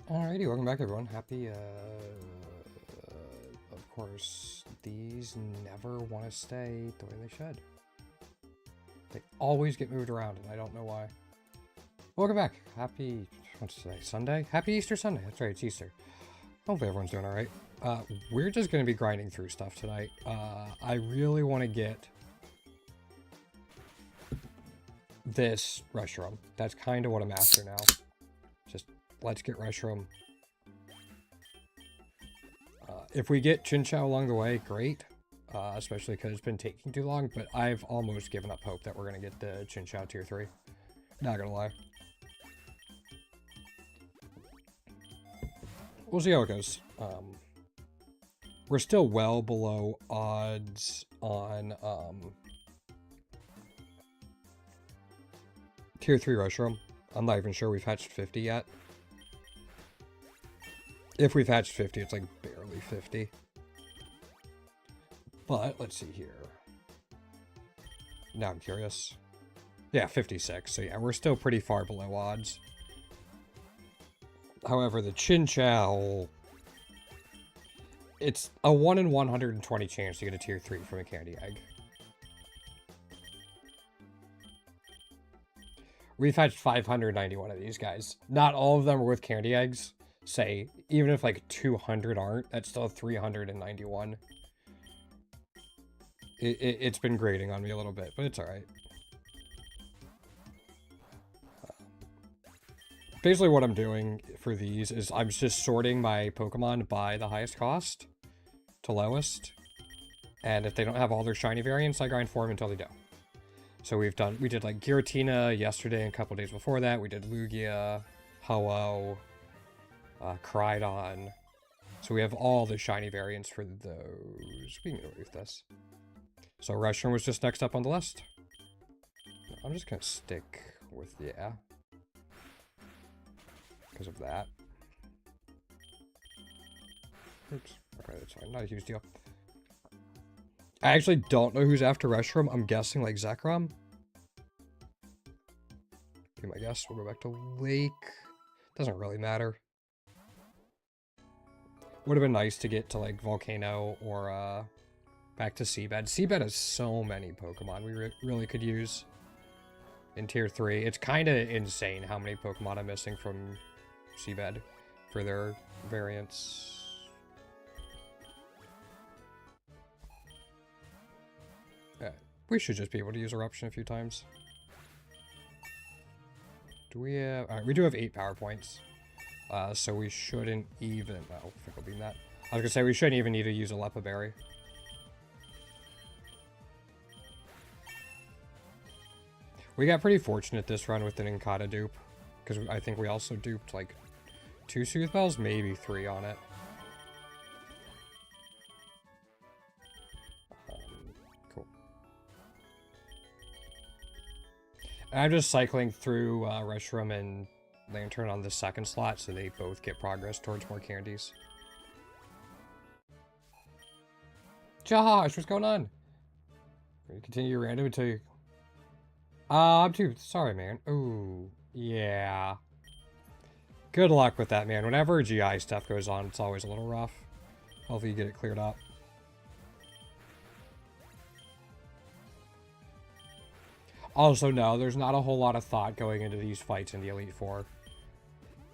Alrighty, welcome back everyone. Happy, of course, these never want to stay the way they should. They always get moved around, and I don't know why. Welcome back. Happy, what's today, Sunday? Happy Easter Sunday. That's right, it's Easter. Hopefully everyone's doing alright. We're just going to be grinding through stuff tonight. I really want to get this Reshiram. That's kind of what I'm after now. Just let's get Reshiram. If we get Chinchou along the way, great. Especially because it's been taking too long, but I've almost given up hope that we're going to get the Chinchou tier 3. Not gonna lie. We'll see how it goes. We're still well below odds on tier 3 Reshiram. I'm not even sure we've hatched 50 yet. If we've hatched 50, it's like barely 50. But, let's see here. Now I'm curious. Yeah, 56. So yeah, we're still pretty far below odds. However, the Chinchou... It's a 1 in 120 chance to get a tier 3 from a candy egg. We've hatched 591 of these guys. Not all of them are with candy eggs. Say, even if like 200 aren't, that's still 391. It's been grating on me a little bit, but it's alright. Basically what I'm doing for these is I'm just sorting my Pokemon by the highest cost to lowest. And if they don't have all their shiny variants, I grind for them until they do. So we did like Giratina yesterday and a couple days before that. We did Lugia, Ho-Oh, Crydon. So we have all the shiny variants for those. We can get away with this. So Reshiram was just next up on the list. I'm just gonna stick with, yeah. Because of that. Oops. Okay, that's fine. Not a huge deal. I actually don't know who's after Reshiram. I'm guessing like Zekrom. Be my guess. We'll go back to Lake. Doesn't really matter. Would have been nice to get to like Volcano or back to Seabed. Seabed has so many Pokemon we really could use in tier 3. It's kind of insane how many Pokemon I'm missing from Seabed for their variants. Yeah, we should just be able to use Eruption a few times. Do we have... Alright, we do have 8 power points. So we shouldn't even... Oh, Fickle Beam that. I was gonna say, we shouldn't even need to use a Lepa Berry. We got pretty fortunate this run with an Inkata dupe. Because I think we also duped, like, 2 Sooth Bells, maybe 3 on it. Cool. And I'm just cycling through Reshiram and Lantern on the second slot, so they both get progress towards more candies. Josh, what's going on? You continue random until you... I'm too sorry, man. Ooh, yeah. Good luck with that, man. Whenever GI stuff goes on, it's always a little rough. Hopefully you get it cleared up. Also, no, there's not a whole lot of thought going into these fights in the Elite Four.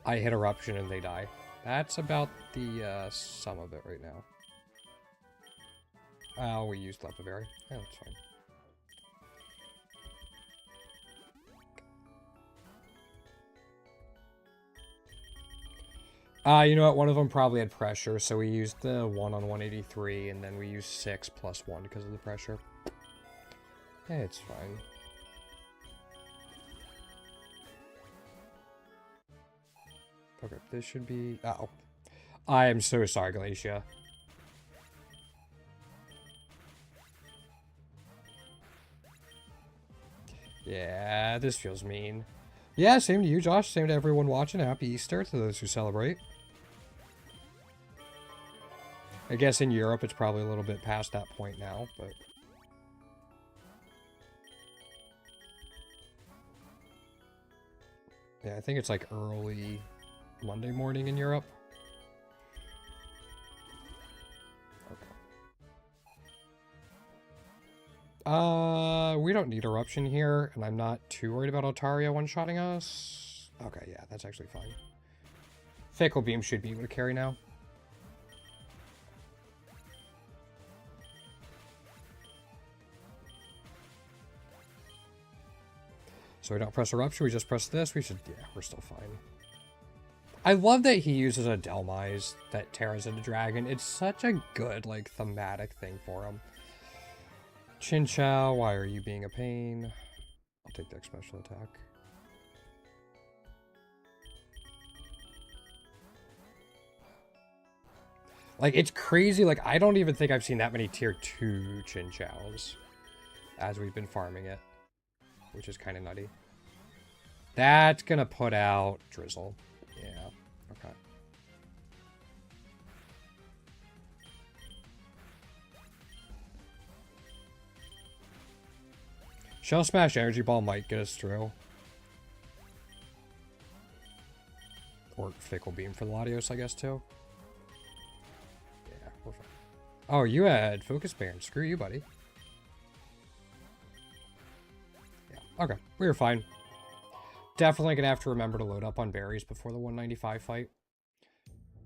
I hit Eruption and they die. That's about the sum of it right now. Oh, we used Lepa Berry. Yeah, that's fine. You know what? One of them probably had pressure, so we used the 1 on 183, and then we used 6 plus 1 because of the pressure. Yeah, it's fine. Okay, this should be... Oh. I am so sorry, Glacia. Yeah, this feels mean. Yeah, same to you, Josh. Same to everyone watching. Happy Easter to those who celebrate. I guess in Europe it's probably a little bit past that point now, but... Yeah, I think it's like early Monday morning in Europe. Okay. We don't need Eruption here, and I'm not too worried about Altaria one-shotting us. Okay, yeah, that's actually fine. Fickle Beam should be able to carry now. So we don't press Eruption, we just press this. We should, yeah, we're still fine. I love that he uses a Delmise that tears into Dragon. It's such a good, like, thematic thing for him. Chinchou, why are you being a pain? I'll take that special attack. Like, it's crazy. Like, I don't even think I've seen that many tier 2 Chinchous as we've been farming it, which is kind of nutty. That's gonna put out Drizzle. Yeah, okay. Shell Smash Energy Ball might get us through. Or Fickle Beam for the Latios, I guess, too. Yeah, we're fine. Oh, you had Focus Band. Screw you, buddy. Yeah, okay. We were fine. Definitely gonna have to remember to load up on berries before the 195 fight.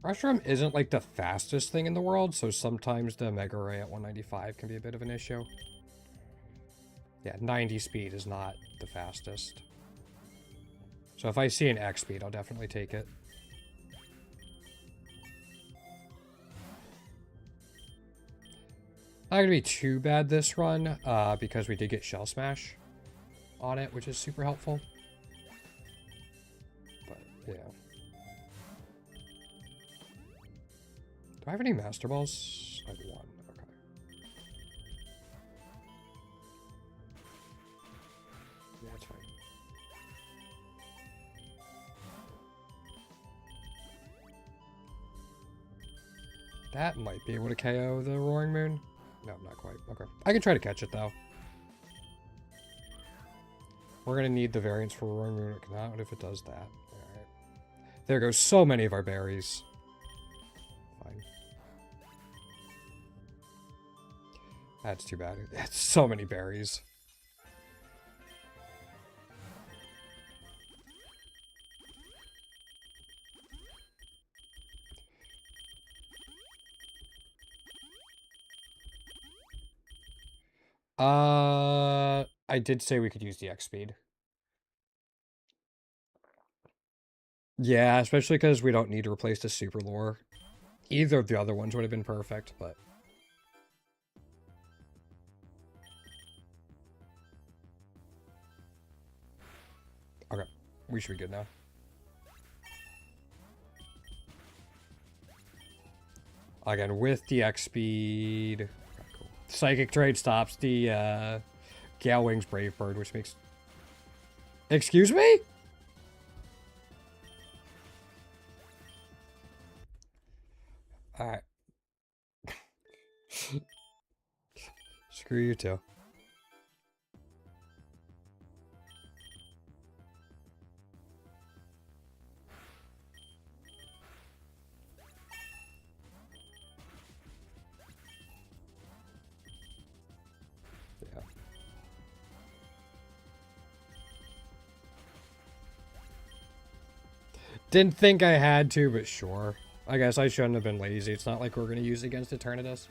Reshiram isn't like the fastest thing in the world, so sometimes the Mega Ray at 195 can be a bit of an issue. Yeah, 90 speed is not the fastest. So if I see an X speed, I'll definitely take it. Not gonna be too bad this run, because we did get Shell Smash on it, which is super helpful. But, yeah. Do I have any Master Balls? I have one. Okay. Yeah, that's fine. That might be able to KO the Roaring Moon. No, not quite. Okay. I can try to catch it, though. We're going to need the variants for Roaring Moon. It cannot if it does that. Alright. There goes so many of our berries. Fine. That's too bad. That's so many berries. I did say we could use the X speed. Yeah, especially because we don't need to replace the Super Lore. Either of the other ones would have been perfect, but... Okay, we should be good now. Again, with the X speed... Okay, cool. Psychic Trade stops the Gale Wings Brave Bird, which makes... Excuse me? Alright. Screw you too. Yeah. Didn't think I had to, but sure. I guess I shouldn't have been lazy. It's not like we're going to use it against Eternatus.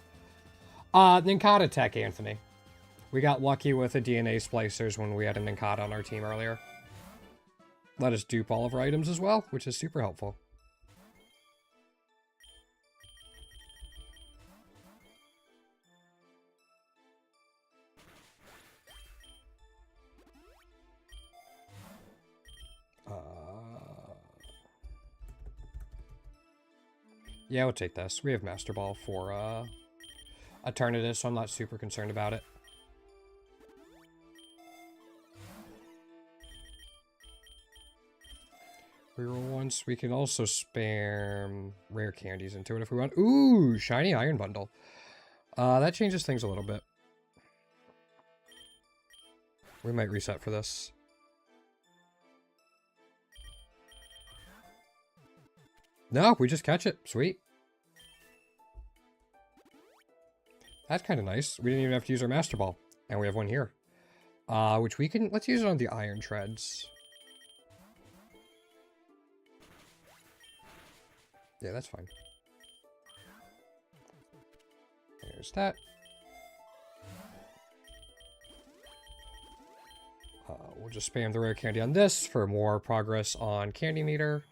Ninkata Tech, Anthony. We got lucky with the DNA splicers when we had a Ninkata on our team earlier. Let us dupe all of our items as well, which is super helpful. Yeah, we'll take this. We have Master Ball for Eternatus, so I'm not super concerned about it. Reroll once. We can also spam rare candies into it if we want. Ooh, shiny iron bundle. That changes things a little bit. We might reset for this. No, we just catch it. Sweet. That's kind of nice. We didn't even have to use our Master Ball. And we have one here. Which we can... Let's use it on the Iron Treads. Yeah, that's fine. There's that. We'll just spam the rare candy on this for more progress on Candy Meter.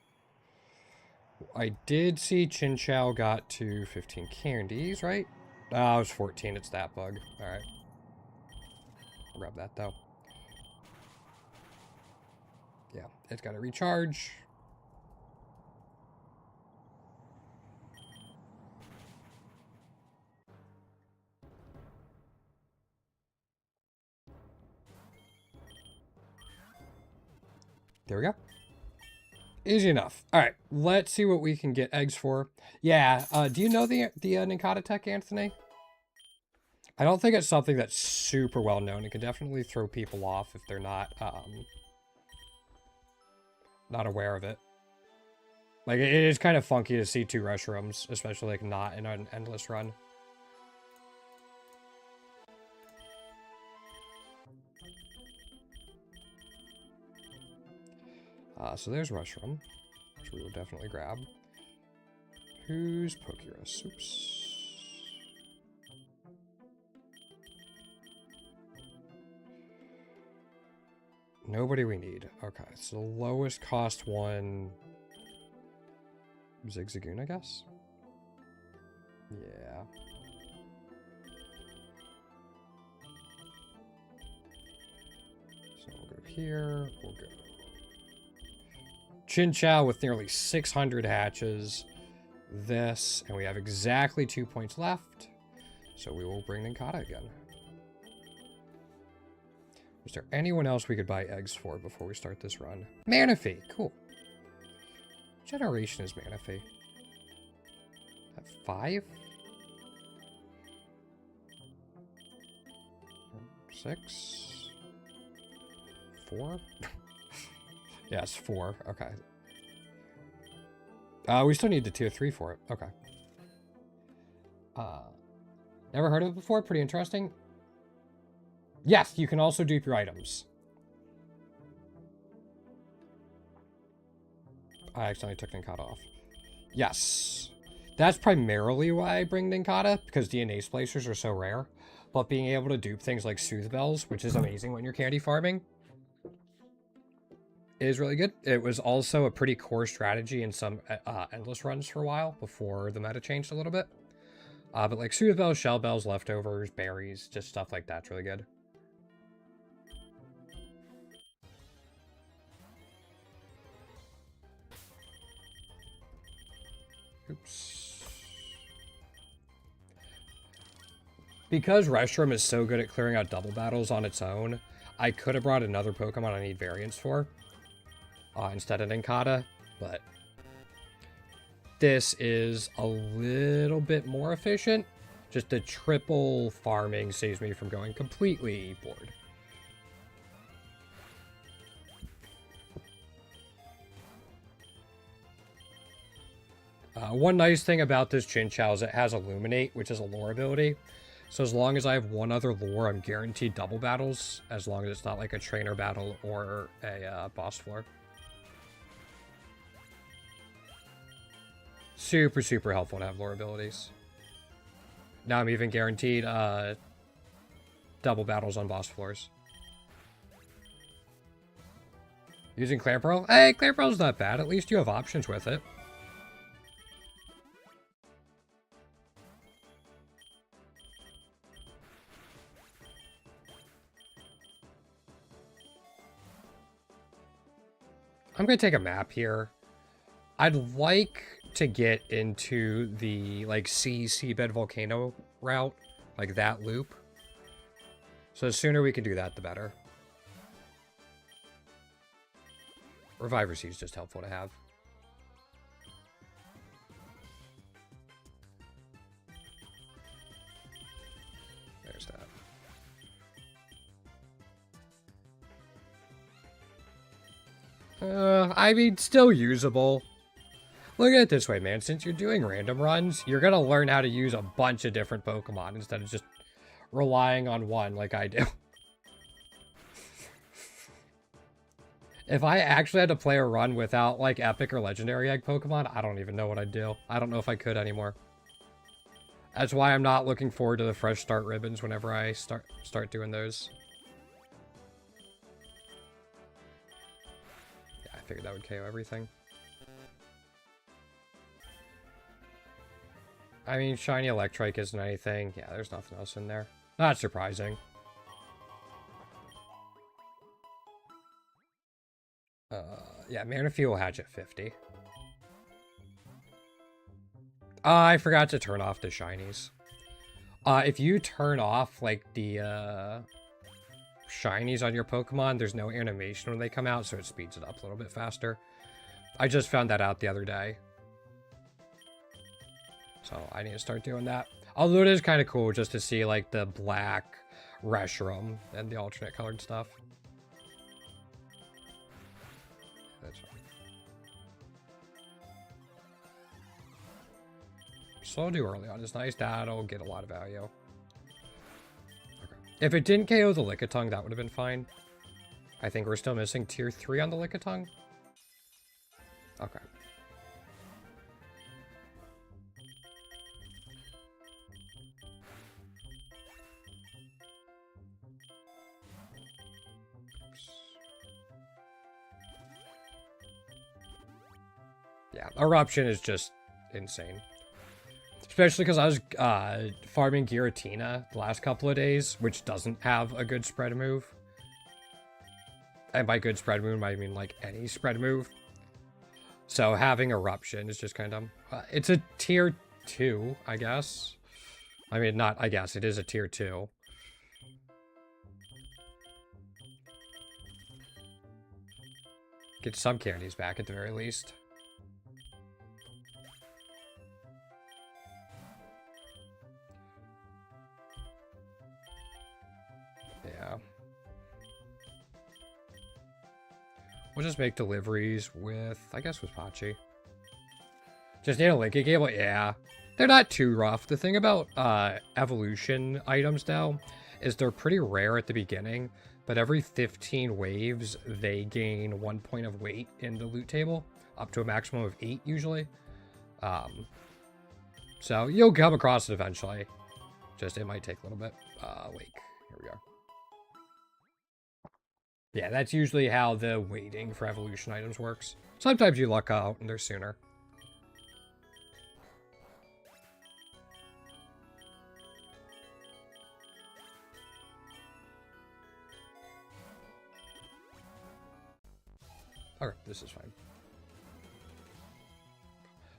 I did see Chin Chow got to 15 candies, right? Oh, it was 14. It's that bug. Alright. I'll grab that, though. Yeah, it's got to recharge. There we go. Easy enough. All right, let's see what we can get eggs for. Yeah, do you know the Ninkata tech, Anthony? I don't think it's something that's super well known. It can definitely throw people off if they're not aware of it. Like, it is kind of funky to see 2 Reshirams, especially like not in an endless run. So there's Reshiram, which we will definitely grab. Who's Pokerogue? Oops. Nobody we need. Okay, so the lowest cost one... Zigzagoon, I guess? Yeah. So we'll go here, we'll go... Chin Chow with nearly 600 hatches. This, and we have exactly 2 points left. So we will bring Ninkata again. Is there anyone else we could buy eggs for before we start this run? Manaphy, cool. What generation is Manaphy? At 5? 6? 4? Yes, 4. Okay. We still need the tier 3 for it. Okay. Never heard of it before. Pretty interesting. Yes, you can also dupe your items. I accidentally took Ninkata off. Yes. That's primarily why I bring Ninkata, because DNA splicers are so rare. But being able to dupe things like Sooth Bells, which is amazing when you're candy farming, is really good. It was also a pretty core strategy in some endless runs for a while before the meta changed a little bit. But like Sooth Bells, Shell Bells, Leftovers, Berries, just stuff like that's really good. Oops. Because Reshiram is so good at clearing out double battles on its own, I could have brought another Pokemon I need variants for instead of Ninkata, but this is a little bit more efficient. Just the triple farming saves me from going completely bored. One nice thing about this Chin Chow is it has Illuminate, which is a lure ability. So as long as I have one other lure, I'm guaranteed double battles, as long as it's not like a trainer battle or a boss floor. Super, super helpful to have lure abilities. Now I'm even guaranteed double battles on boss floors. Using Clamperl? Hey, Clamperl's not bad. At least you have options with it. I'm going to take a map here. I'd like to get into the, like, seabed volcano route. Like, that loop. So the sooner we can do that, the better. Reviver Seed is just helpful to have. There's that. I mean, still usable. Look at it this way, man. Since you're doing random runs, you're gonna learn how to use a bunch of different Pokemon instead of just relying on one like I do. If I actually had to play a run without, like, epic or legendary egg Pokemon, I don't even know what I'd do. I don't know if I could anymore. That's why I'm not looking forward to the fresh start ribbons whenever I start doing those. Yeah, I figured that would KO everything. I mean, shiny Electrike isn't anything. Yeah, there's nothing else in there. Not surprising. Yeah, Manaphy will hatch at 50. I forgot to turn off the shinies. If you turn off, like, the, shinies on your Pokemon, there's no animation when they come out, so it speeds it up a little bit faster. I just found that out the other day. So I need to start doing that. Although it is kind of cool just to see, like, the black Reshiram and the alternate colored stuff. That's fine. Slow do early on is nice. That'll get a lot of value. Okay. If it didn't KO the Lickitung, that would have been fine. I think we're still missing tier 3 on the Lickitung. Okay. Yeah, Eruption is just insane. Especially because I was farming Giratina the last couple of days, which doesn't have a good spread move. And by good spread move, I mean like any spread move. So having Eruption is just kind of... it's a tier 2, I guess. I mean, not I guess, it is a tier 2. Get some candies back at the very least. Yeah. We'll just make deliveries with, I guess, with Pachi. Just need a Licky Cable? Yeah. They're not too rough. The thing about evolution items now is they're pretty rare at the beginning, but every 15 waves, they gain 1 point of weight in the loot table, up to a maximum of 8 usually. So you'll come across it eventually. Just, it might take a little bit. Lake. Here we are. Yeah, that's usually how the waiting for evolution items works. Sometimes you luck out and they're sooner. Okay, this is fine.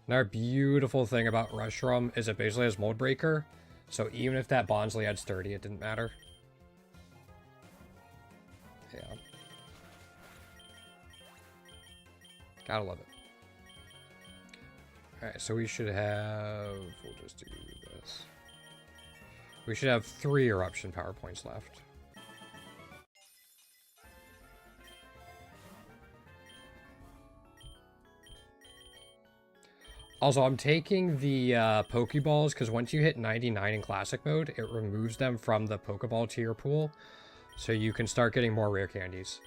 Another beautiful thing about Reshiram is it basically has Mold Breaker. So even if that Bonsly had Sturdy, it didn't matter. Yeah. Gotta love it. Alright, so we should have... We'll just do this. We should have 3 Eruption power points left. Also, I'm taking the Pokeballs because once you hit 99 in Classic mode, it removes them from the Pokeball tier pool. So you can start getting more rare candies.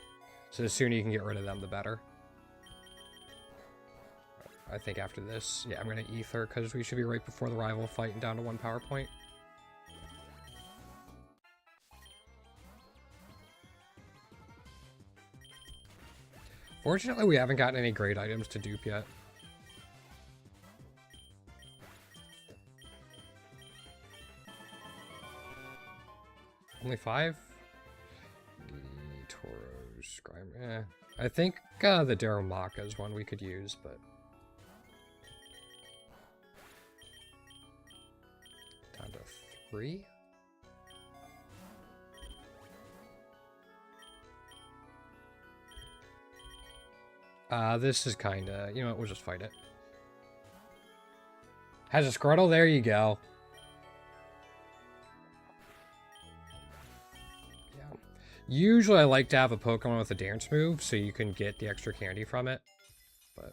So the sooner you can get rid of them, the better. I think after this, yeah, I'm going to Ether because we should be right before the rival fight and down to 1 power point. Fortunately, we haven't gotten any great items to dupe yet. Only 5? The Tauros, Grime. I think the Darumaka is one we could use, but down to 3. This is kinda, you know what, we'll just fight it. Has a Squirtle, there you go. Usually I like to have a Pokemon with a dance move so you can get the extra candy from it. But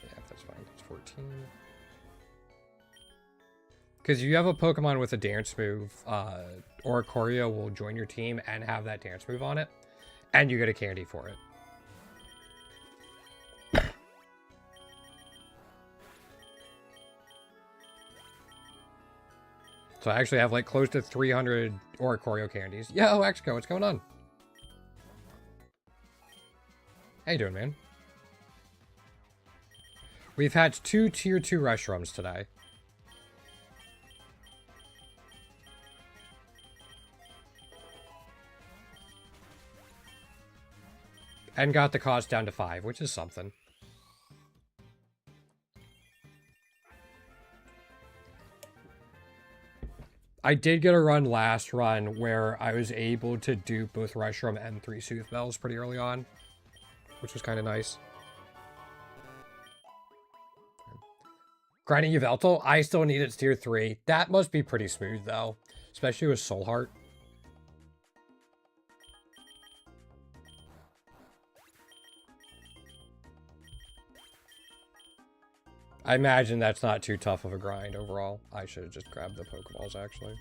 yeah, that's fine. That's 14. Because you have a Pokemon with a dance move, Oricorio will join your team and have that dance move on it, and you get a candy for it. So I actually have like close to 300 Oricorio candies. Yo, Exco, what's going on? How you doing, man? We've had 2 tier 2 Reshirams today. And got the cost down to 5, which is something. I did get a run last run where I was able to do both Reshiram and 3 Sooth Bells pretty early on, which was kind of nice. Grinding Yveltal, I still need its tier 3. That must be pretty smooth though, especially with Soul Heart. I imagine that's not too tough of a grind overall. I should have just grabbed the Pokeballs, actually.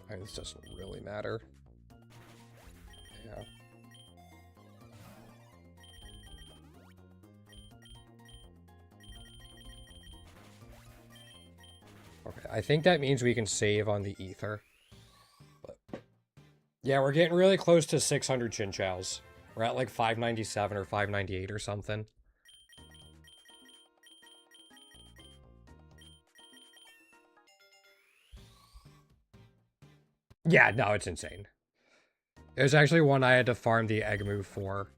I mean, this doesn't really matter. Yeah. Okay, I think that means we can save on the ether. But yeah, we're getting really close to 600 Chinchous. We're at like 597 or 598 or something. Yeah, no, it's insane. It was actually one I had to farm the egg move for.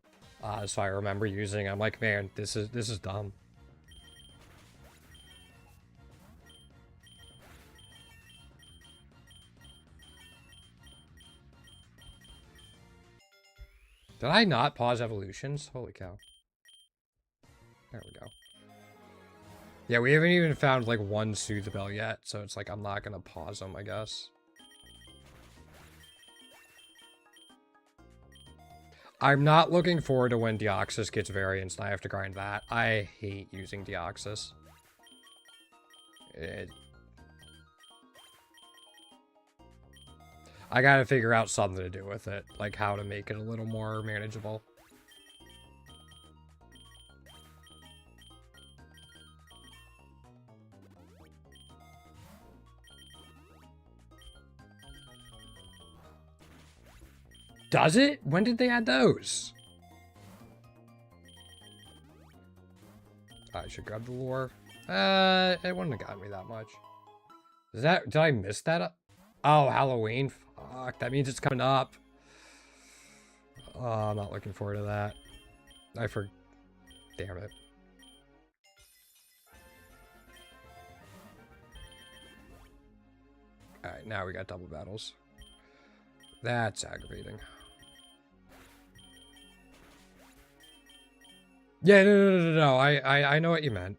So I remember using. I'm like, man, this is dumb. Did I not pause evolutions? Holy cow. There we go. Yeah, we haven't even found like one Soothe Bell yet, so it's like I'm not gonna pause them, I guess. I'm not looking forward to when Deoxys gets variants and I have to grind that. I hate using Deoxys. I gotta figure out something to do with it, like how to make it a little more manageable. Does it? When did they add those? I should grab the lure. It wouldn't have gotten me that much. Did I miss that? Oh, Halloween? Fuck, that means it's coming up. Oh, I'm not looking forward to that. Damn it. Alright, now we got double battles. That's aggravating. Yeah, no. I know what you meant.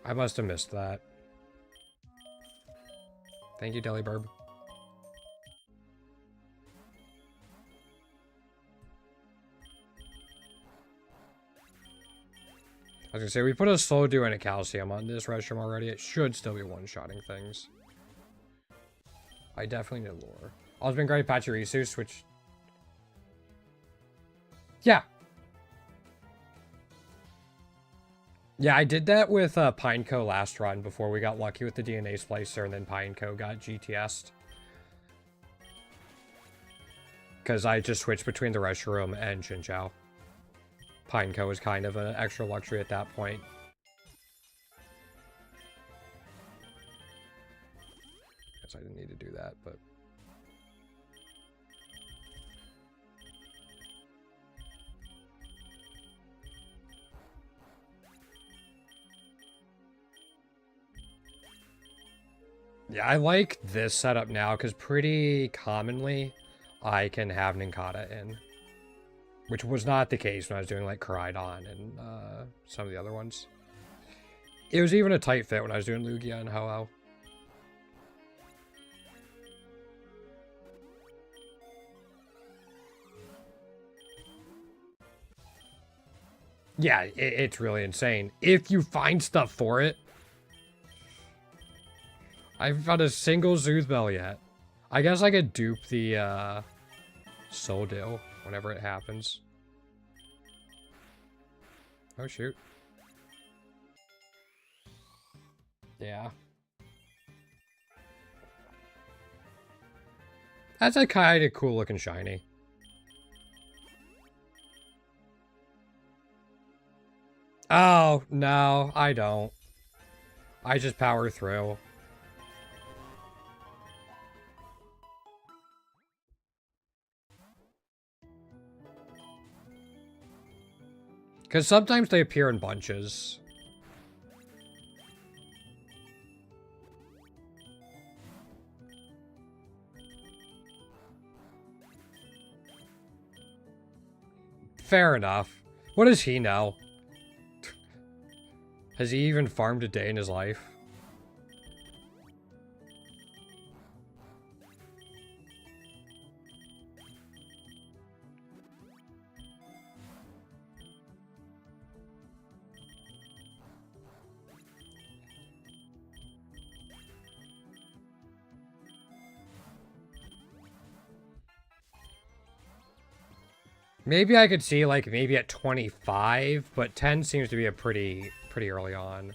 I must have missed that. Thank you, Delibirb. I was gonna say, we put a Slow Dew and a Calcium on this Reshiram already. It should still be one-shotting things. I definitely need lure. Also been grinding Pachirisu, which... Yeah. Yeah, I did that with Pineco last run before we got lucky with the DNA Splicer, and then Pineco got GTS'd. Because I just switched between the Reshiram and Chinchou. Pineco was kind of an extra luxury at that point. Guess I didn't need to do that, but... Yeah, I like this setup now, because pretty commonly, I can have Nincada in. Which was not the case when I was doing like Koraidon and some of the other ones. It was even a tight fit when I was doing Lugia and Ho-Oh. Yeah, it's really insane. If you find stuff for it. I haven't found a single Zoothbell yet. I guess I could dupe the Soldil whenever it happens. Oh shoot. Yeah. That's a kind of cool looking shiny. Oh, no, I don't. I just power through. Because sometimes they appear in bunches. Fair enough. What does he know? Has he even farmed a day in his life? Maybe I could see, like, maybe at 25, but 10 seems to be a pretty early on.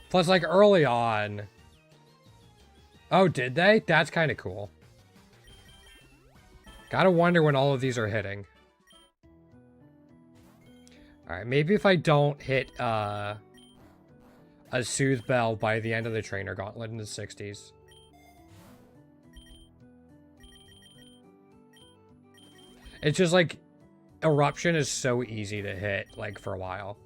Plus, like, early on... Oh, did they? That's kind of cool. Gotta wonder when all of these are hitting. Alright, maybe if I don't hit, a Soothbell by the end of the Trainer Gauntlet in the 60s. It's just, like, Eruption is so easy to hit, like, for a while.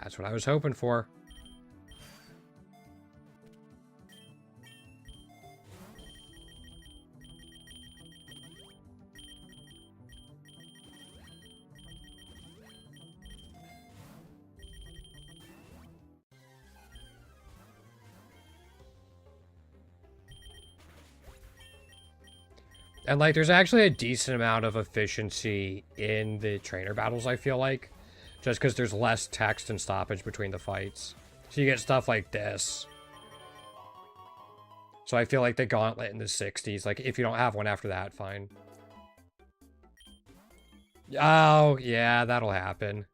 That's what I was hoping for. And, like, there's actually a decent amount of efficiency in the trainer battles, I feel like. Just because there's less text and stoppage between the fights. So you get stuff like this. So I feel like the Gauntlet in the 60s, like, if you don't have one after that, fine. Oh, yeah, that'll happen.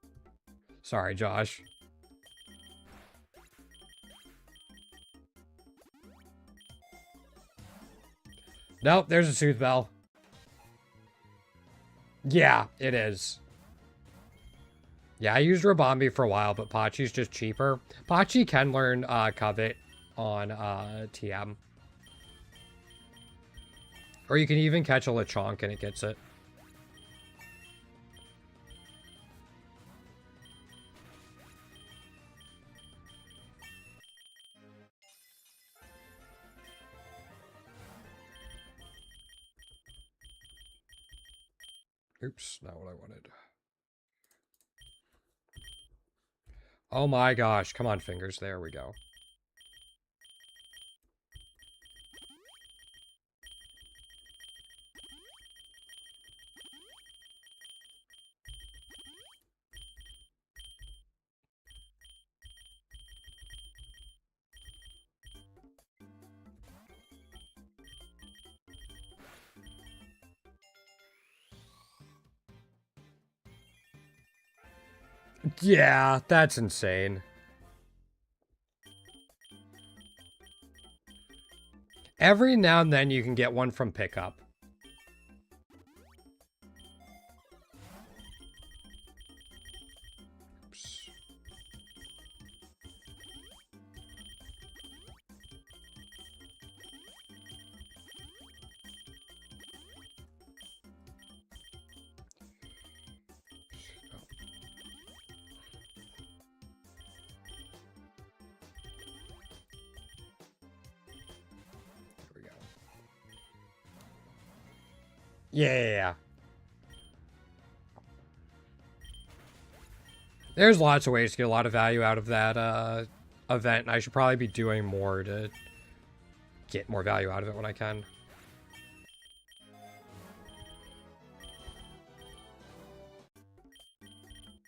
Sorry, Josh. Nope, there's a Soothbell. Yeah, it is. Yeah, I used Rabambi for a while, but Pachi's just cheaper. Pachi can learn Covet on TM. Or you can even catch a Lechonk and it gets it. Oops, not what I wanted. Oh my gosh, come on, fingers. There we go. Yeah, that's insane. Every now and then you can get one from pickup. Yeah. There's lots of ways to get a lot of value out of that event, and I should probably be doing more to get more value out of it when I can.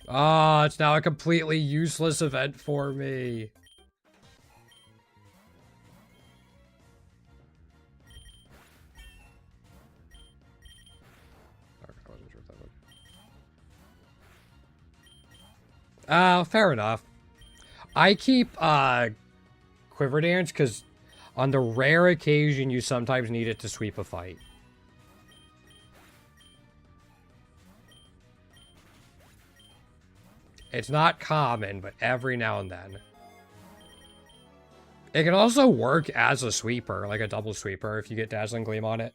Ah, it's now a completely useless event for me. I wasn't sure if that would. Fair enough. I keep Quiver Dance because on the rare occasion you sometimes need it to sweep a fight. It's not common, but every now and then. It can also work as a sweeper, like a double sweeper, if you get Dazzling Gleam on it.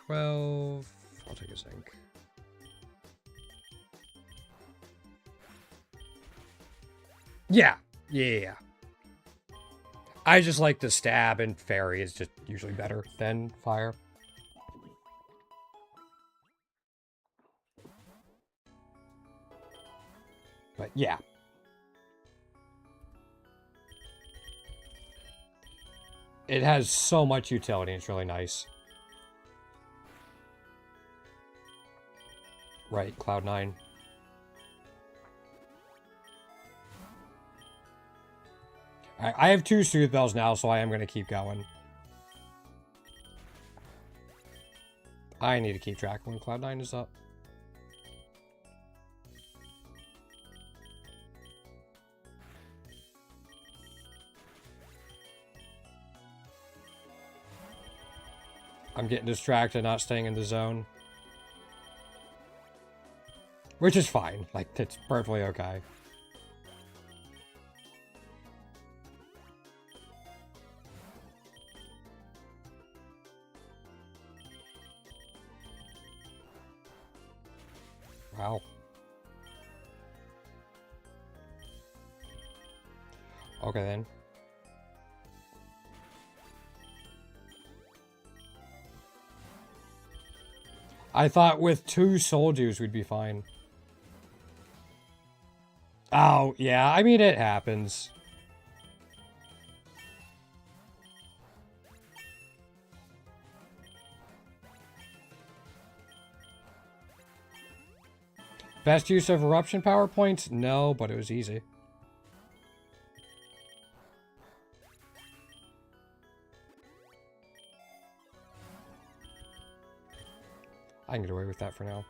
I'll take a zinc. Yeah. I just like the stab, and fairy is just usually better than fire. But yeah. It has so much utility, it's really nice. Right, Cloud9. I have 2 Soothe Bells now, so I am going to keep going. I need to keep track when Cloud9 is up. I'm getting distracted, not staying in the zone. Which is fine. Like, it's perfectly okay. Wow. Okay, then. I thought with 2 Soul Dews we'd be fine. Oh, yeah, I mean, it happens. Best use of eruption power points? No, but it was easy. I can get away with that for now.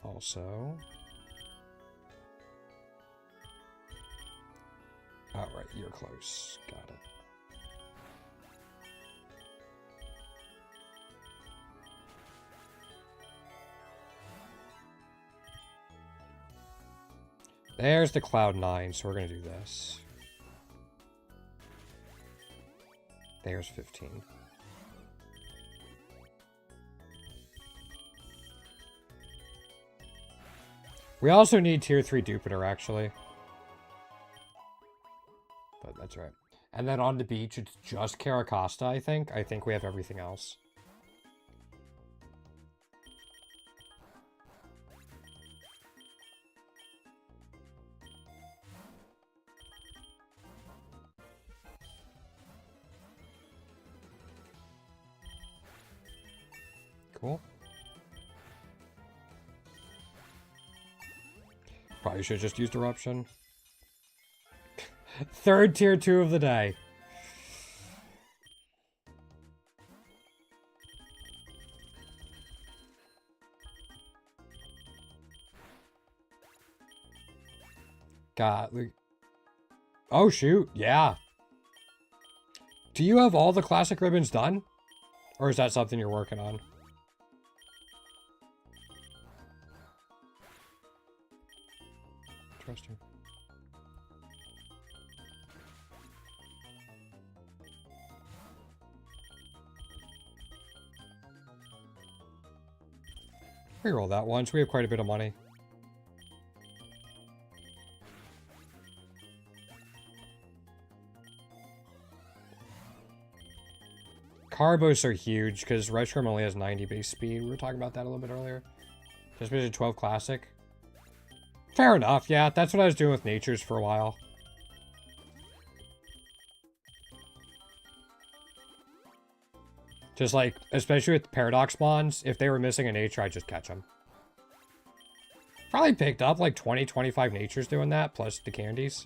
Also... Oh, right, you're close. Got it. There's the Cloud9, so we're going to do this. There's 15. We also need tier 3 Jupiter, actually. But that's right. And then on the beach, it's just Caracosta, I think. I think we have everything else. Cool. Probably should have just used Eruption. Third tier 2 of the day. God. Oh, shoot. Yeah. Do you have all the classic ribbons done? Or is that something you're working on? Interesting. We roll that once. We have quite a bit of money. Carbos are huge because Reshiram only has 90 base speed. We were talking about that a little bit earlier. Just basically 12 classic. Fair enough, yeah. That's what I was doing with natures for a while. Just like, especially with paradox spawns, if they were missing a nature, I'd just catch them. Probably picked up like 20, 25 natures doing that, plus the candies.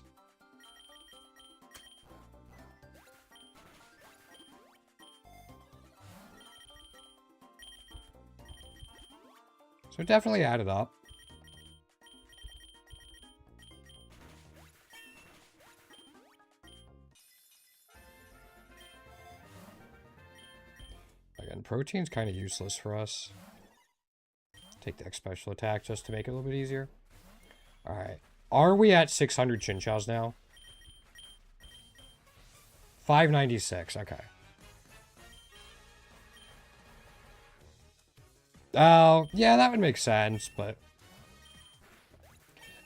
So definitely added up. Again, protein's kind of useless for us. Take the X special attack just to make it a little bit easier. Alright. Are we at 600 Chinchows now? 596, okay. Oh, yeah, that would make sense, but...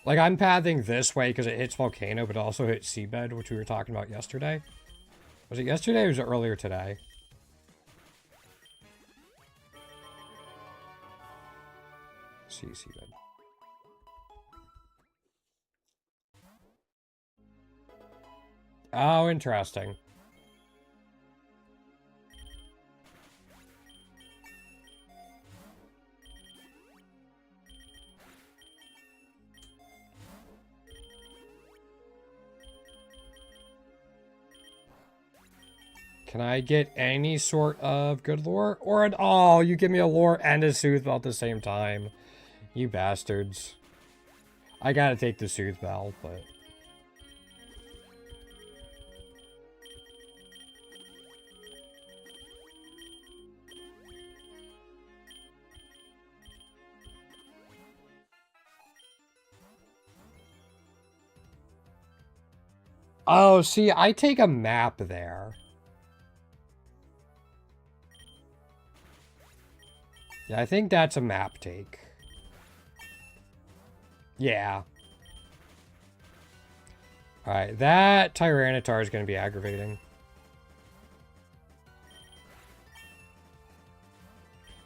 Like, I'm pathing this way because it hits Volcano, but it also hits Seabed, which we were talking about yesterday. Was it yesterday or was it earlier today? Seabed. Oh, interesting. Can I get any sort of good lore? Or an... Oh, you give me a lore and a Soothe Bell at the same time. You bastards. I gotta take the Soothe Bell, but... Oh, see, I take a map there. Yeah, I think that's a map take. Yeah. Alright, that Tyranitar is going to be aggravating.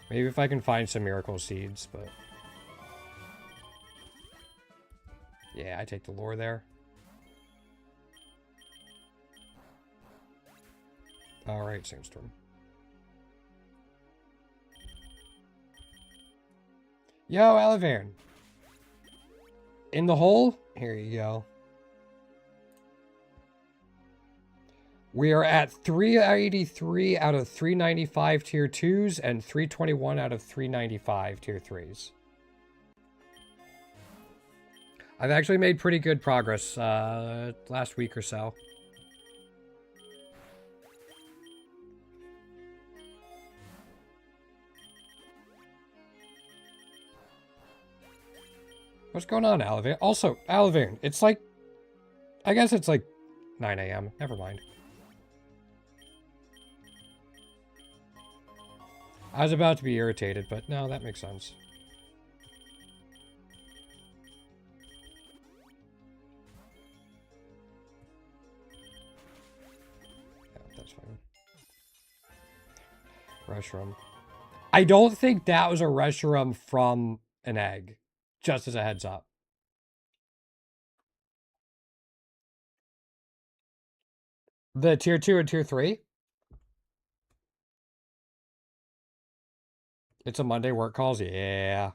Maybe if I can find some Miracle Seeds, but... Yeah, I take the lore there. Alright, Sandstorm. Yo, Alivairn. In the hole? Here you go. We are at 383 out of 395 tier 2s and 321 out of 395 tier 3s. I've actually made pretty good progress last week or so. What's going on, Alivairn? Also, Alivairn, it's like... I guess it's like 9 a.m. Never mind. I was about to be irritated, but no, that makes sense. Yeah, that's fine. Reshiram. I don't think that was a Reshiram from an egg. Just as a heads up. The tier 2 and tier 3? It's a Monday work calls? Yeah.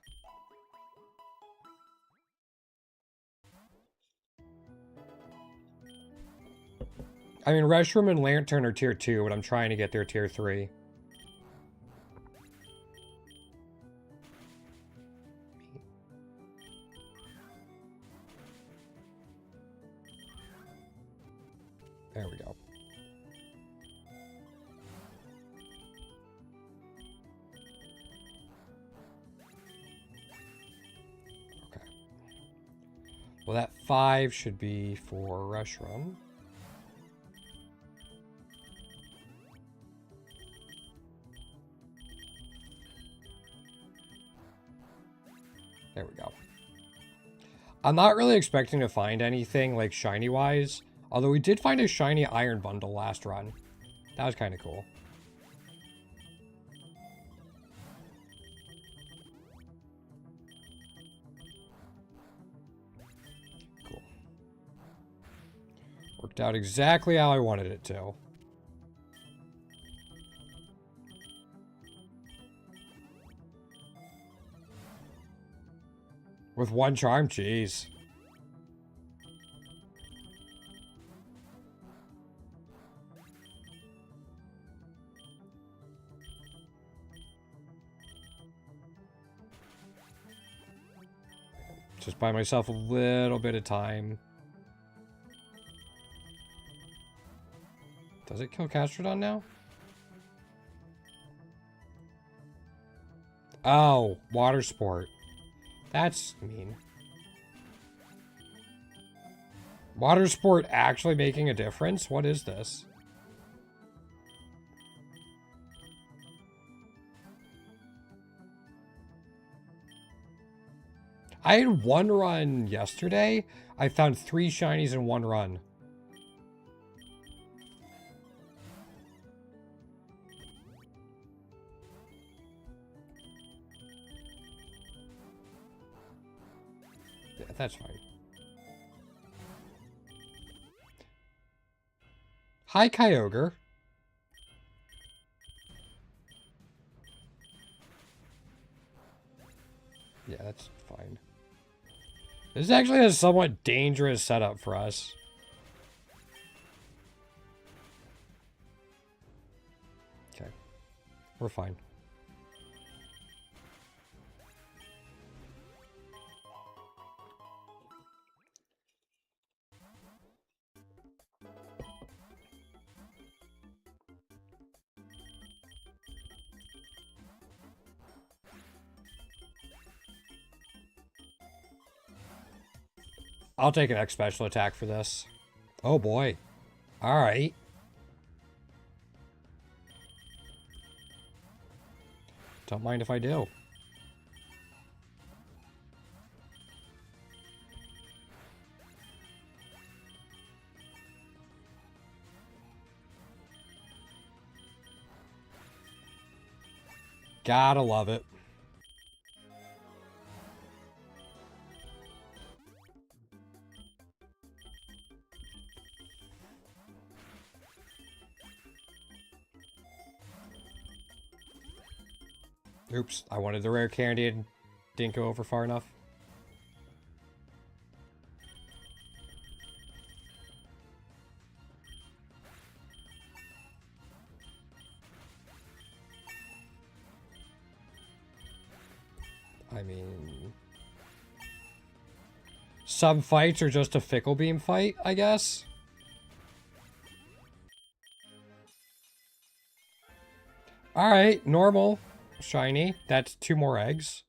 I mean, Reshiram and Lantern are tier 2, but I'm trying to get their tier 3. There we go. Well, that 5 should be for Reshiram. There we go. I'm not really expecting to find anything like shiny-wise, although we did find a shiny iron bundle last run. That was kind of cool. Cool. Worked out exactly how I wanted it to. With 1 charm? Jeez. Just buy myself a little bit of time. Does it kill Castrodon now? Oh, water sport. That's mean. Water sport actually making a difference? What is this? I had 1 run yesterday. I found 3 shinies in 1 run. Yeah, that's fine. Hi, Kyogre. Yeah, that's fine. This is actually a somewhat dangerous setup for us. Okay. We're fine. I'll take an X special attack for this. Oh boy. Alright. Don't mind if I do. Gotta love it. Oops, I wanted the rare candy and didn't go over far enough. I mean... some fights are just a Fickle Beam fight, I guess? Alright, normal. Shiny. That's 2 more eggs.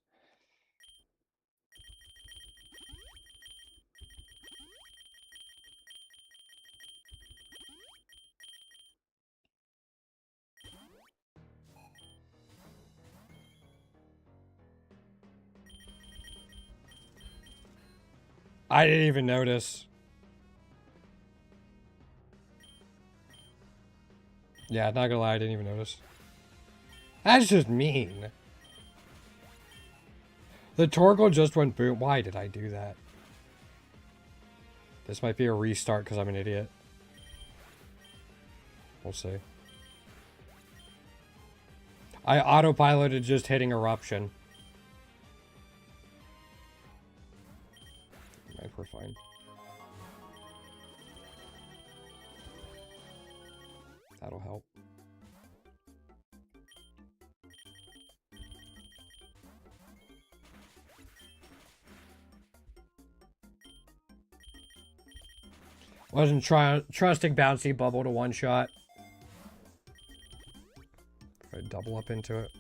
I didn't even notice. Yeah, not gonna lie, I didn't even notice. That's just mean. The Torkoal just went boom. Why did I do that? This might be a restart because I'm an idiot. We'll see. I autopiloted just hitting Eruption. Alright, we're fine. That'll help. Wasn't trusting Bouncy Bubble to one-shot. I double up into it.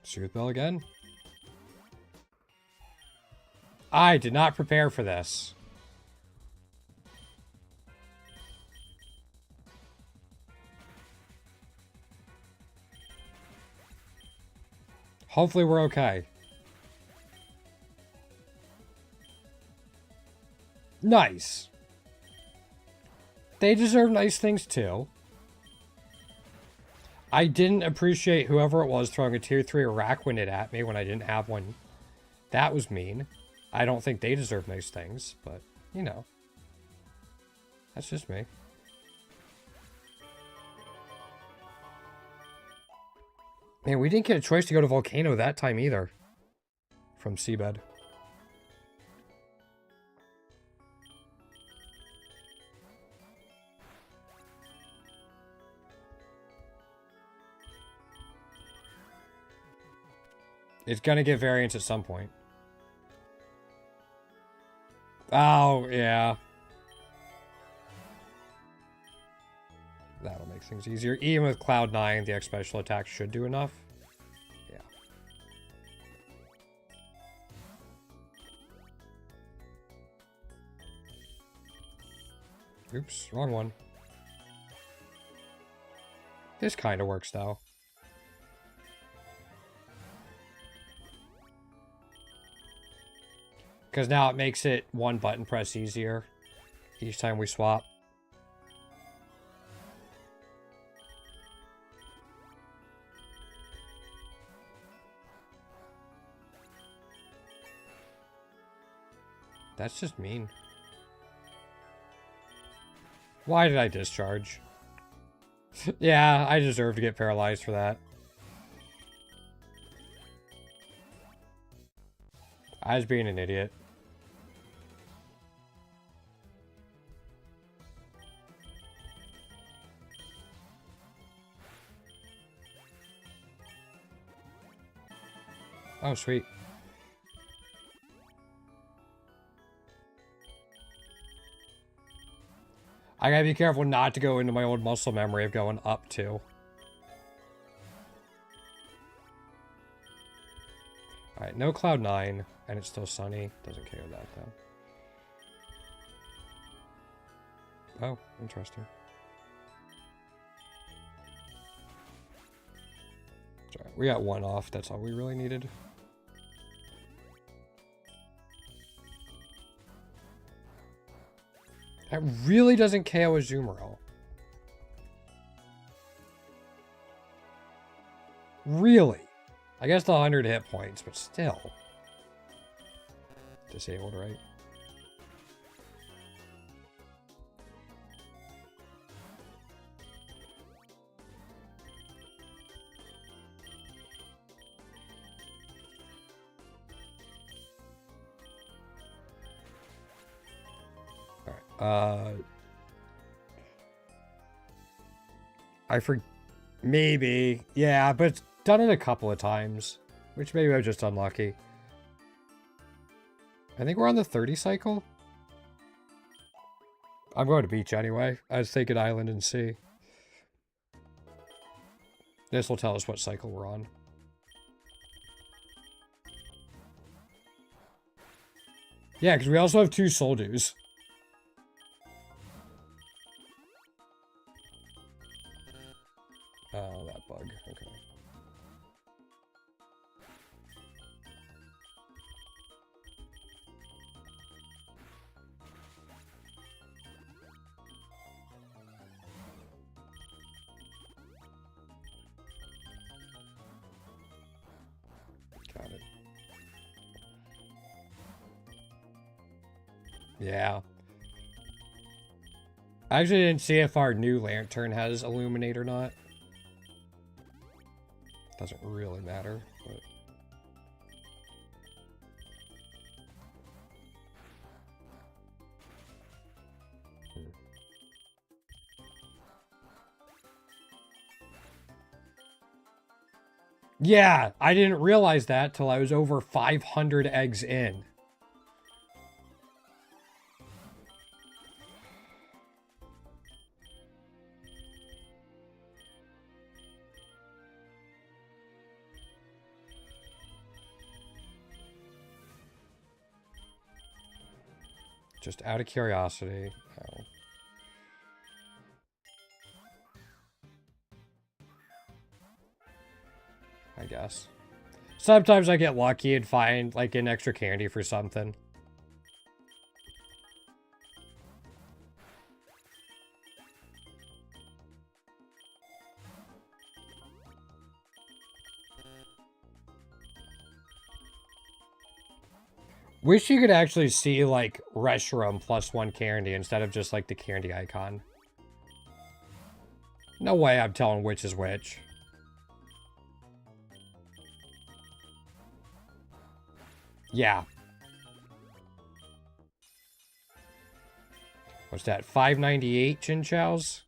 Sooth Bell again. I did not prepare for this. Hopefully we're okay. Nice. They deserve nice things too. I didn't appreciate whoever it was throwing a tier 3 Araquanid at me when I didn't have one. That was mean. I don't think they deserve nice things, but, you know. That's just me. Man, we didn't get a choice to go to Volcano that time either. From Seabed. It's gonna get variants at some point. Oh, yeah. That'll make things easier. Even with Cloud 9, the X special attack should do enough. Yeah. Oops, wrong one. This kind of works, though. Because now it makes it one button press easier each time we swap. That's just mean. Why did I discharge? Yeah, I deserve to get paralyzed for that. I was being an idiot. Oh, sweet. I gotta be careful not to go into my old muscle memory of going up too. Alright, no Cloud 9, and it's still sunny. Doesn't KO that though. Oh, interesting. Sorry, we got one off. That's all we really needed. That really doesn't KO a Azumarill. Really? I guess the 100 hit points, but still. Disabled, right? Maybe. Yeah, but it's done it a couple of times. Which maybe I'm just unlucky. I think we're on the 30 cycle. I'm going to beach anyway. I was thinking island and sea. This will tell us what cycle we're on. Yeah, because we also have 2 soul dews. Oh, that bug. Okay. Got it. Yeah. I actually didn't see if our new lantern has illuminate or not. Doesn't really matter, but... Yeah, I didn't realize that till I was over 500 eggs in. Just out of curiosity. Oh. I guess. Sometimes I get lucky and find, like, an extra candy for something. Wish you could actually see, like, Reshiram +1 candy instead of just, like, the candy icon. No way I'm telling which is which. Yeah. What's that? 598 Chinchows?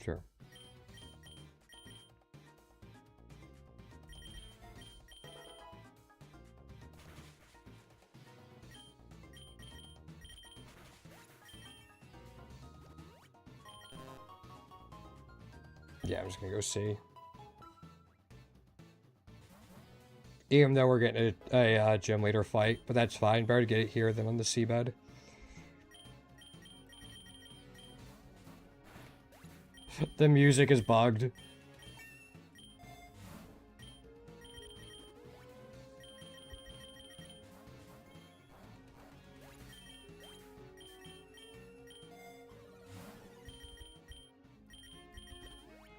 Sure. Yeah, I'm just gonna go see. Even though we're getting a gym leader fight, but that's fine. Better to get it here than on the seabed. The music is bugged.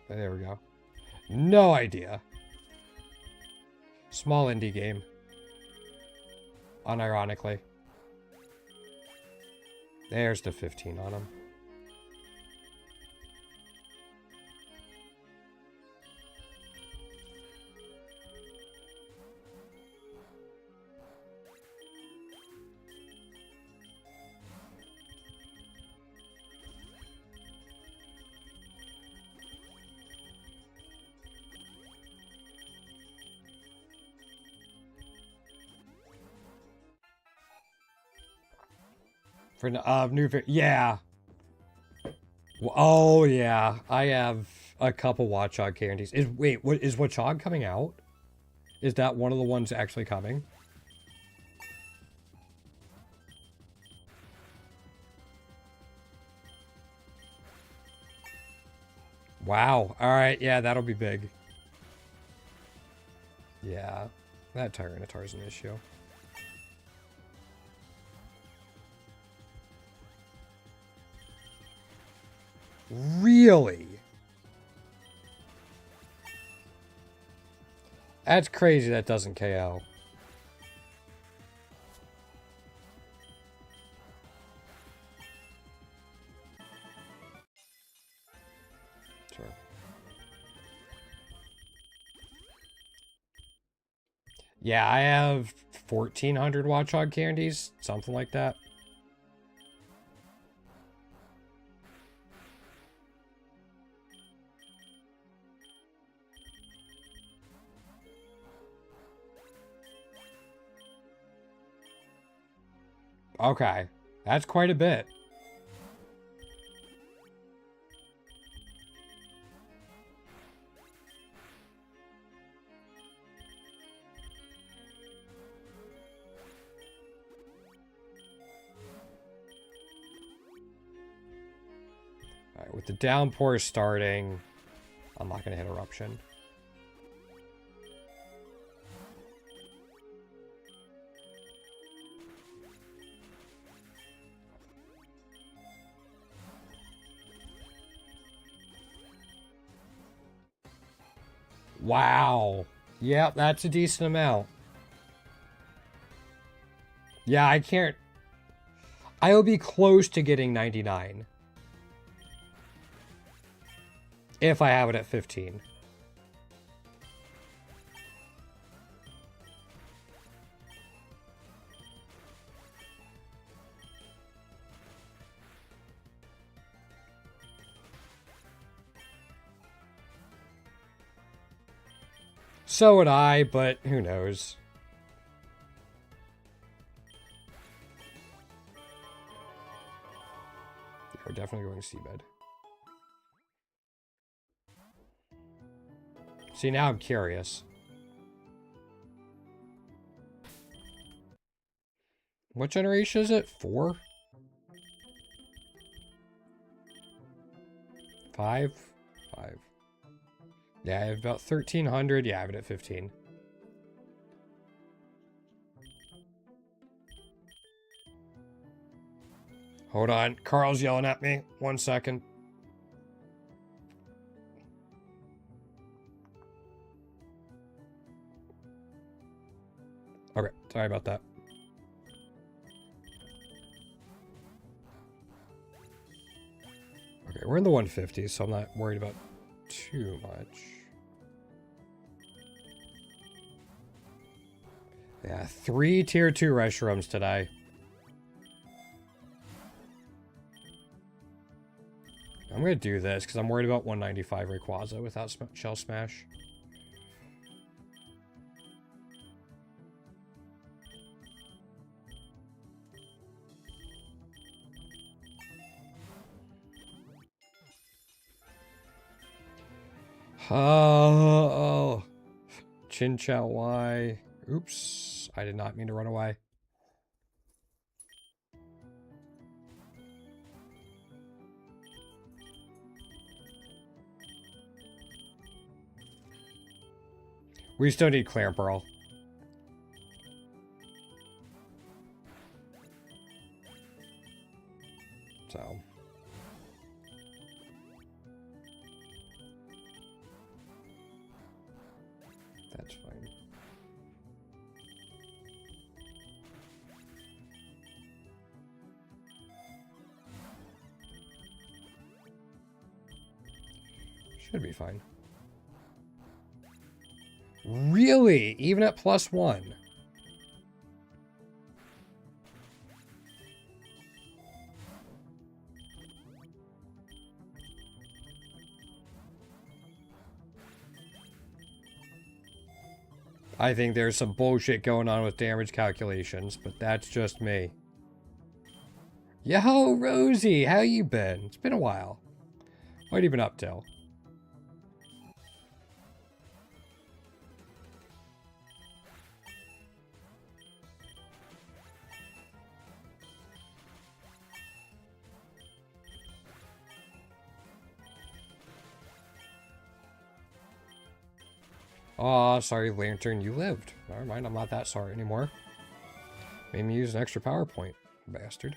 There we go. No idea. Small indie game. Unironically. There's the 15 on him. For yeah. Oh yeah, I have a couple Watchog candies. Wait, what is Watchog coming out? Is that one of the ones actually coming? Wow. All right, yeah, that'll be big. Yeah, that Tyranitar's an issue. Really? That's crazy that doesn't KO. Sure. Yeah, I have 1,400 Watchog candies, something like that. Okay, that's quite a bit. Alright, with the downpour starting, I'm not going to hit Eruption. Wow. Yep, that's a decent amount. Yeah, I can't... I'll be close to getting 99. If I have it at 15. So would I, but who knows? We're definitely going seabed. See, now I'm curious. What generation is it? 4? 5? 5. Yeah, I have about 1,300. Yeah, I have it at 15. Hold on. Carl's yelling at me. 1 second. Okay, sorry about that. Okay, we're in the 150s, so I'm not worried about too much. Yeah, 3 tier 2 Reshirams today. I'm going to do this because I'm worried about 195 Rayquaza without Shell Smash. Oh, Chinchou Y. Oops, I did not mean to run away. We still need Clamperl. So. That's fine. Should be fine. Really? Even at +1? I think there's some bullshit going on with damage calculations, but that's just me. Yo, Rosie, how you been? It's been a while. What have you been up to? Aw, sorry, Lantern, you lived. Never mind, I'm not that sorry anymore. Made me use an extra PowerPoint, bastard.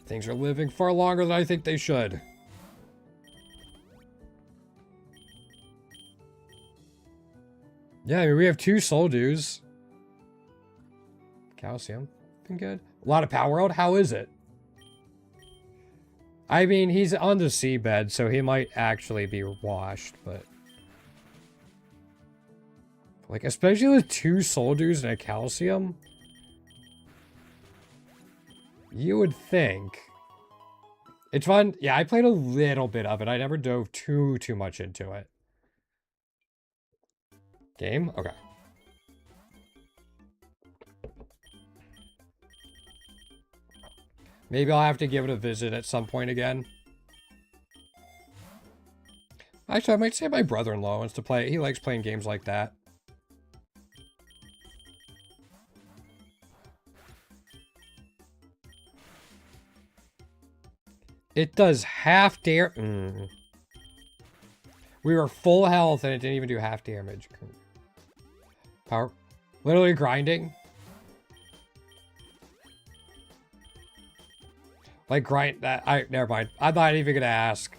Things are living far longer than I think they should. Yeah, I mean, we have 2 Soul Dews. Calcium. Been good. A lot of Power World. How is it? I mean, he's on the seabed, so he might actually be washed, but... like, especially with 2 Soul Dews and a Calcium... you would think... it's fun. Yeah, I played a little bit of it. I never dove too much into it. Game? Okay. Maybe I'll have to give it a visit at some point again. Actually, I might say my brother-in-law wants to play it. He likes playing games like that. It does half damage. We were full health and it didn't even do half damage. Power. Literally grinding. Like grind that. Never mind. I'm not even gonna ask.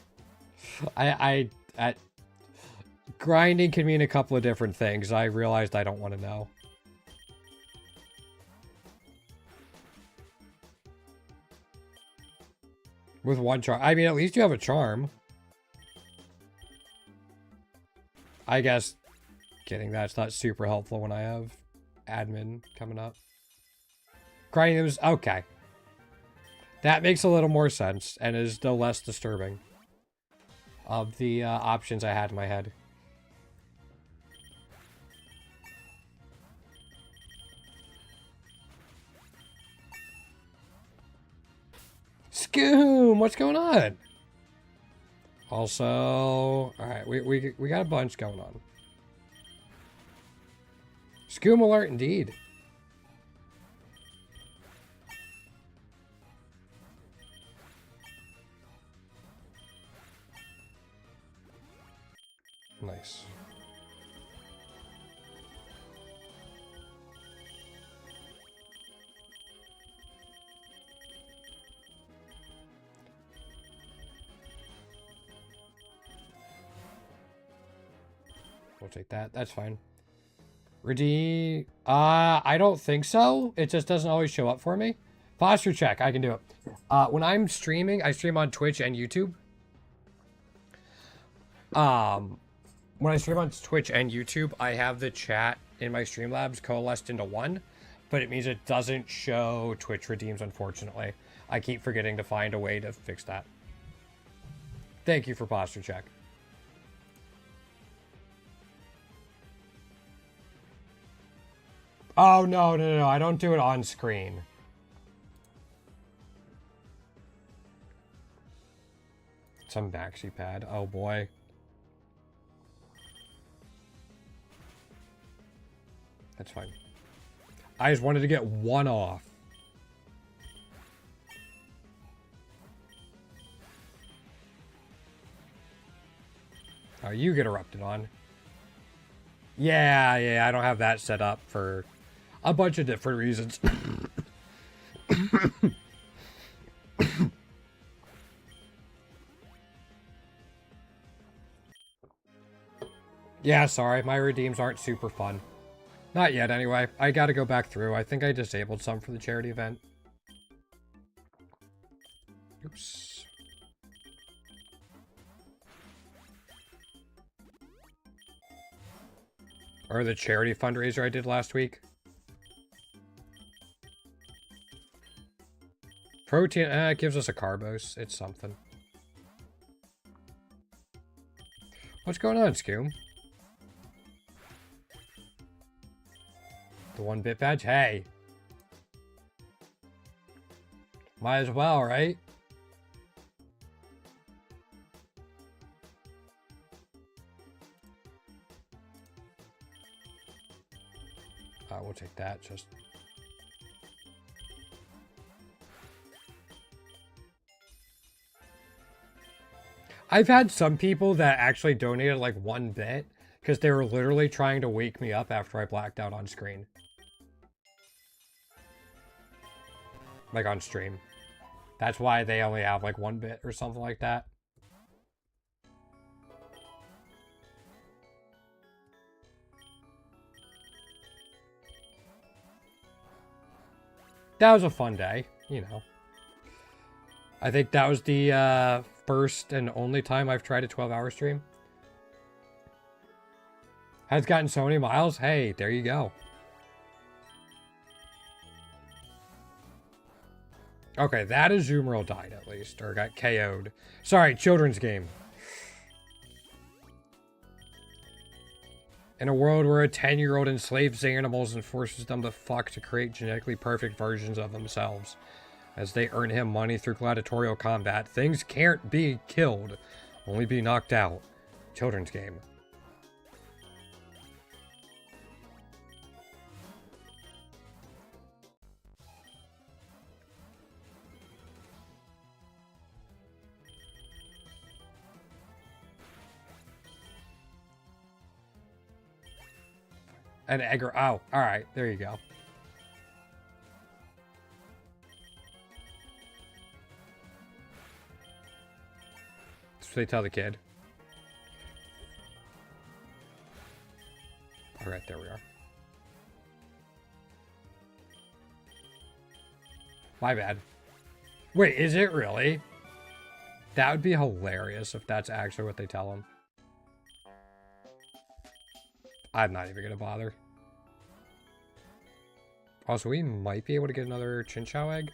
Grinding can mean a couple of different things. I realized I don't want to know. With 1 charm. I mean, at least you have a charm. I guess getting that's not super helpful when I have admin coming up. Grinding was okay. That makes a little more sense and is still less disturbing. of the options I had in my head. Scoom, what's going on? Also, all right, we got a bunch going on. Scoom alert, indeed. Nice. We'll take that. That's fine. Redeem. I don't think so. It just doesn't always show up for me. Posture check. I can do it. When I'm streaming, I stream on Twitch and YouTube. When I stream on Twitch and YouTube, I have the chat in my Streamlabs coalesced into one, but it means it doesn't show Twitch redeems, unfortunately. I keep forgetting to find a way to fix that. Thank you for posture check. Oh, no. I don't do it on screen. Some maxi pad. Oh, boy. That's fine. I just wanted to get one off. Oh, you get erupted on. Yeah, I don't have that set up for a bunch of different reasons. Yeah, sorry, my redeems aren't super fun. Not yet, anyway. I gotta go back through. I think I disabled some for the charity event. Oops. Or the charity fundraiser I did last week. Protein, it gives us a carbos. It's something. What's going on, Scoom? The 1-bit badge? Hey. Might as well, right? We'll take that, just... I've had some people that actually donated like 1 bit because they were literally trying to wake me up after I blacked out on screen. Like on stream. That's why they only have like 1 bit or something like that. That was a fun day, you know. I think that was the first and only time I've tried a 12-hour stream. Has gotten so many miles. Hey, there you go. Okay, that Azumarill died at least, or got KO'd. Sorry, children's game. In a world where a 10-year-old enslaves animals and forces them to fuck to create genetically perfect versions of themselves, as they earn him money through gladiatorial combat, things can't be killed, only be knocked out. Children's game. An egger. Oh, alright. There you go. That's what they tell the kid. Alright, there we are. My bad. Wait, is it really? That would be hilarious if that's actually what they tell him. I'm not even gonna bother. Also, we might be able to get another Chinchou egg.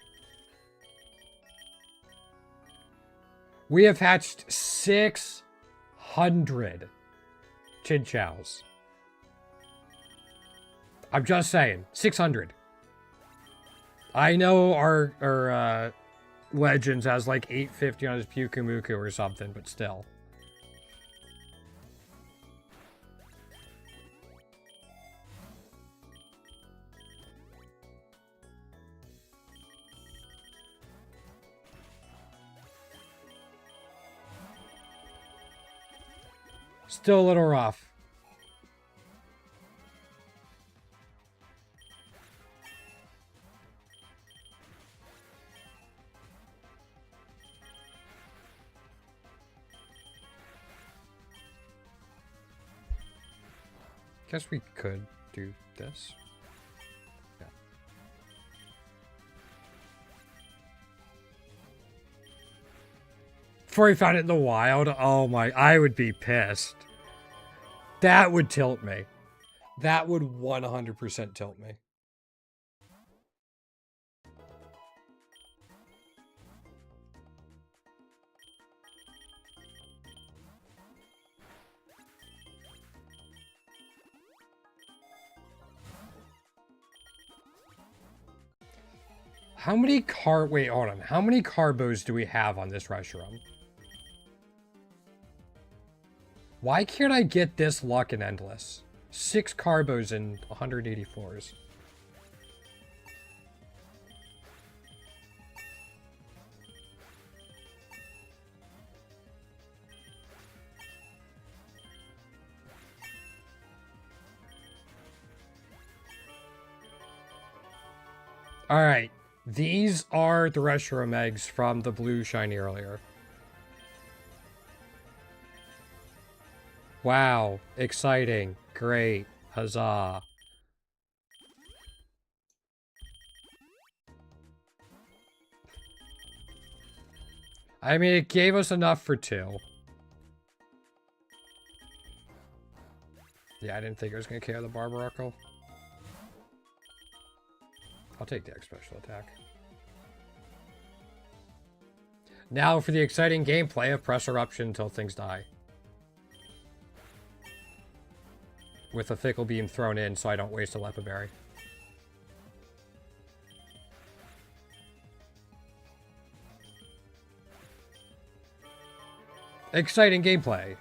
We have hatched 6 600 Chinchows. I'm just saying, 600. I know our Legends has like 850 on his Pyukumuku or something, but still. Still a little rough. Guess we could do this. Yeah. Before he found it in the wild, oh my, I would be pissed. That would tilt me. That would 100% tilt me. How many wait, hold on. How many carbos do we have on this Reshiram? Why can't I get this luck in Endless? 6 carbos and 184s. Alright. These are the Reshiram eggs from the blue shiny earlier. Wow. Exciting. Great. Huzzah. I mean, it gave us enough for 2. Yeah, I didn't think it was going to carry the Barbaracle. I'll take the X special attack. Now for the exciting gameplay of Press Eruption until things die. With a Fickle Beam thrown in so I don't waste a Lepa Berry. Exciting gameplay.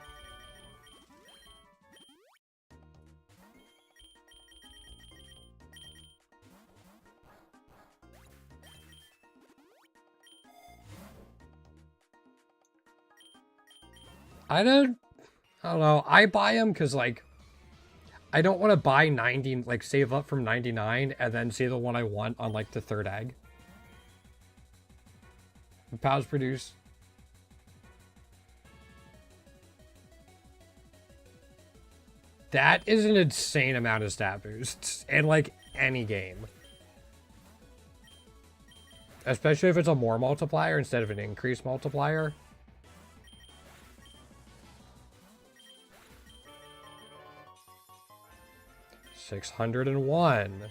I don't know. I buy them because, like, I don't want to buy 90, like, save up from 99 and then see the one I want on, like, the 3rd egg. The Pals produce. That is an insane amount of stat boosts in, like, any game. Especially if it's a more multiplier instead of an increased multiplier. $601.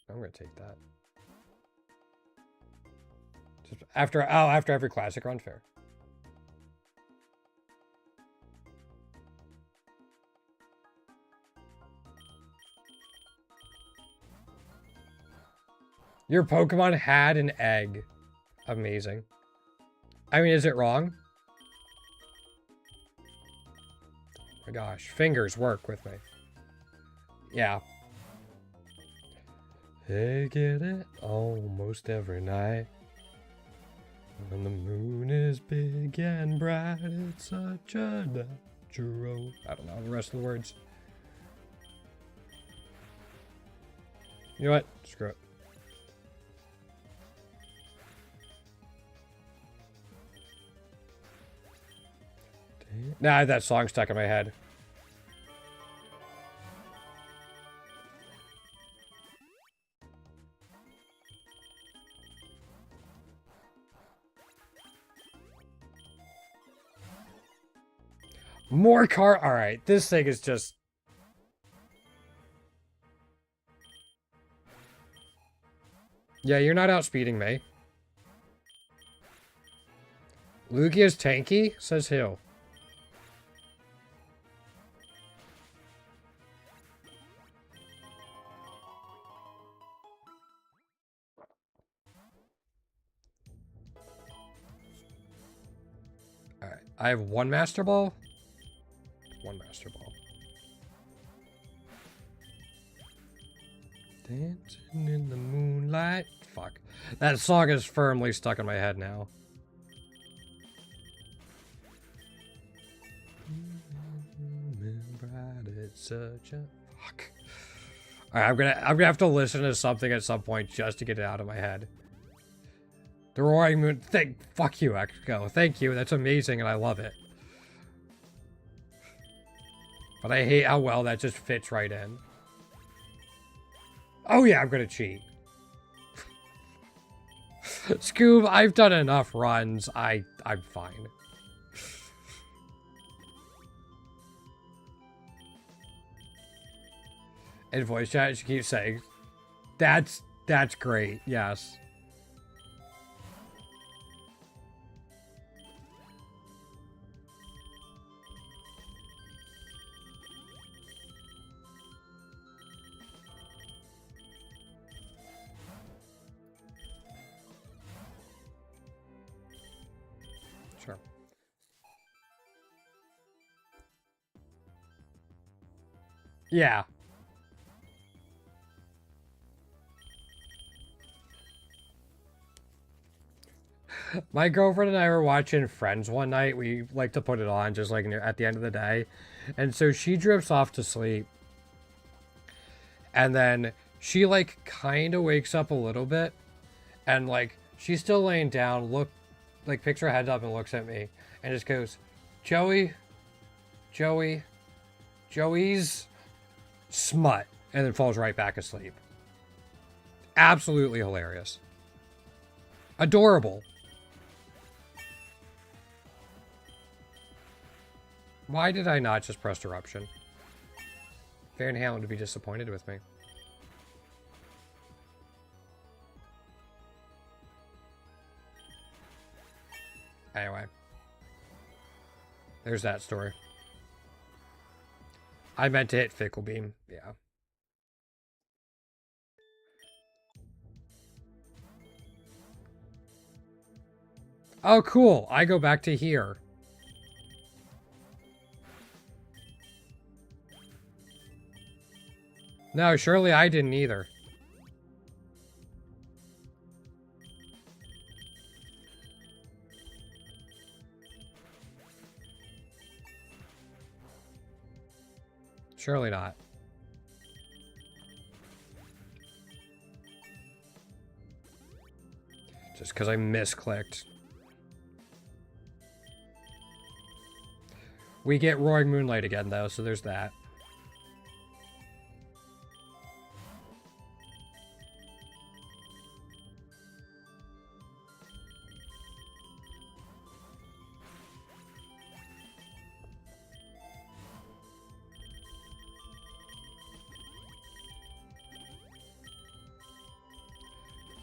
I'm gonna take that. Just after every classic or unfair. Your Pokemon had an egg. Amazing. I mean, is it wrong? Oh my gosh, fingers work with me. Yeah. Hey, get it almost every night. When the moon is big and bright, it's such a natural. I don't know the rest of the words. You know what? Screw it. Nah, that song stuck in my head. More car. All right, this thing is just. Yeah, you're not outspeeding me. Lugia's tanky? Says who? Alright, I have one Master Ball. One Master Ball. Dancing in the moonlight. Fuck. That song is firmly stuck in my head now. It's such a fuck. Alright, I'm gonna have to listen to something at some point just to get it out of my head. The Roaring Moon. Fuck you, Echo. Thank you. That's amazing, and I love it. But I hate how well that just fits right in. Oh yeah, I'm gonna cheat. Scoob, I've done enough runs. I'm fine. In voice chat, she keeps saying, that's great, yes. Sure. Yeah. My girlfriend and I were watching Friends one night. We like to put it on just like at the end of the day. And so she drifts off to sleep. And then she like kind of wakes up a little bit. And like she's still laying down, picks her head up and looks at me. And just goes, Joey's smut. And then falls right back asleep. Absolutely hilarious. Adorable. Why did I not just press Eruption? Van Halen would be disappointed with me. Anyway. There's that story. I meant to hit Fickle Beam. Yeah. Oh, cool. I go back to here. No, surely I didn't either. Surely not. Just because I misclicked. We get Roaring Moonlight again, though, so there's that.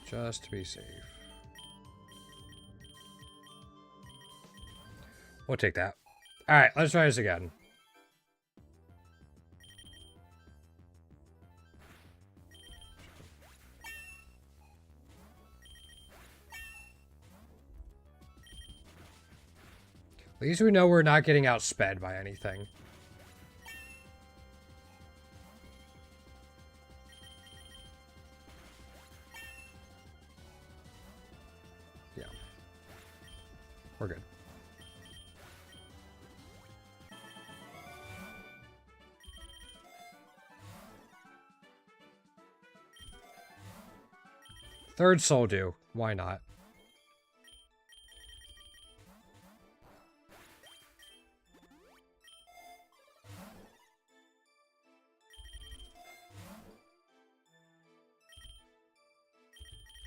Just to be safe. We'll take that. Alright, let's try this again. At least we know we're not getting outsped by anything. Yeah. We're good. Third Soul Dew. Why not?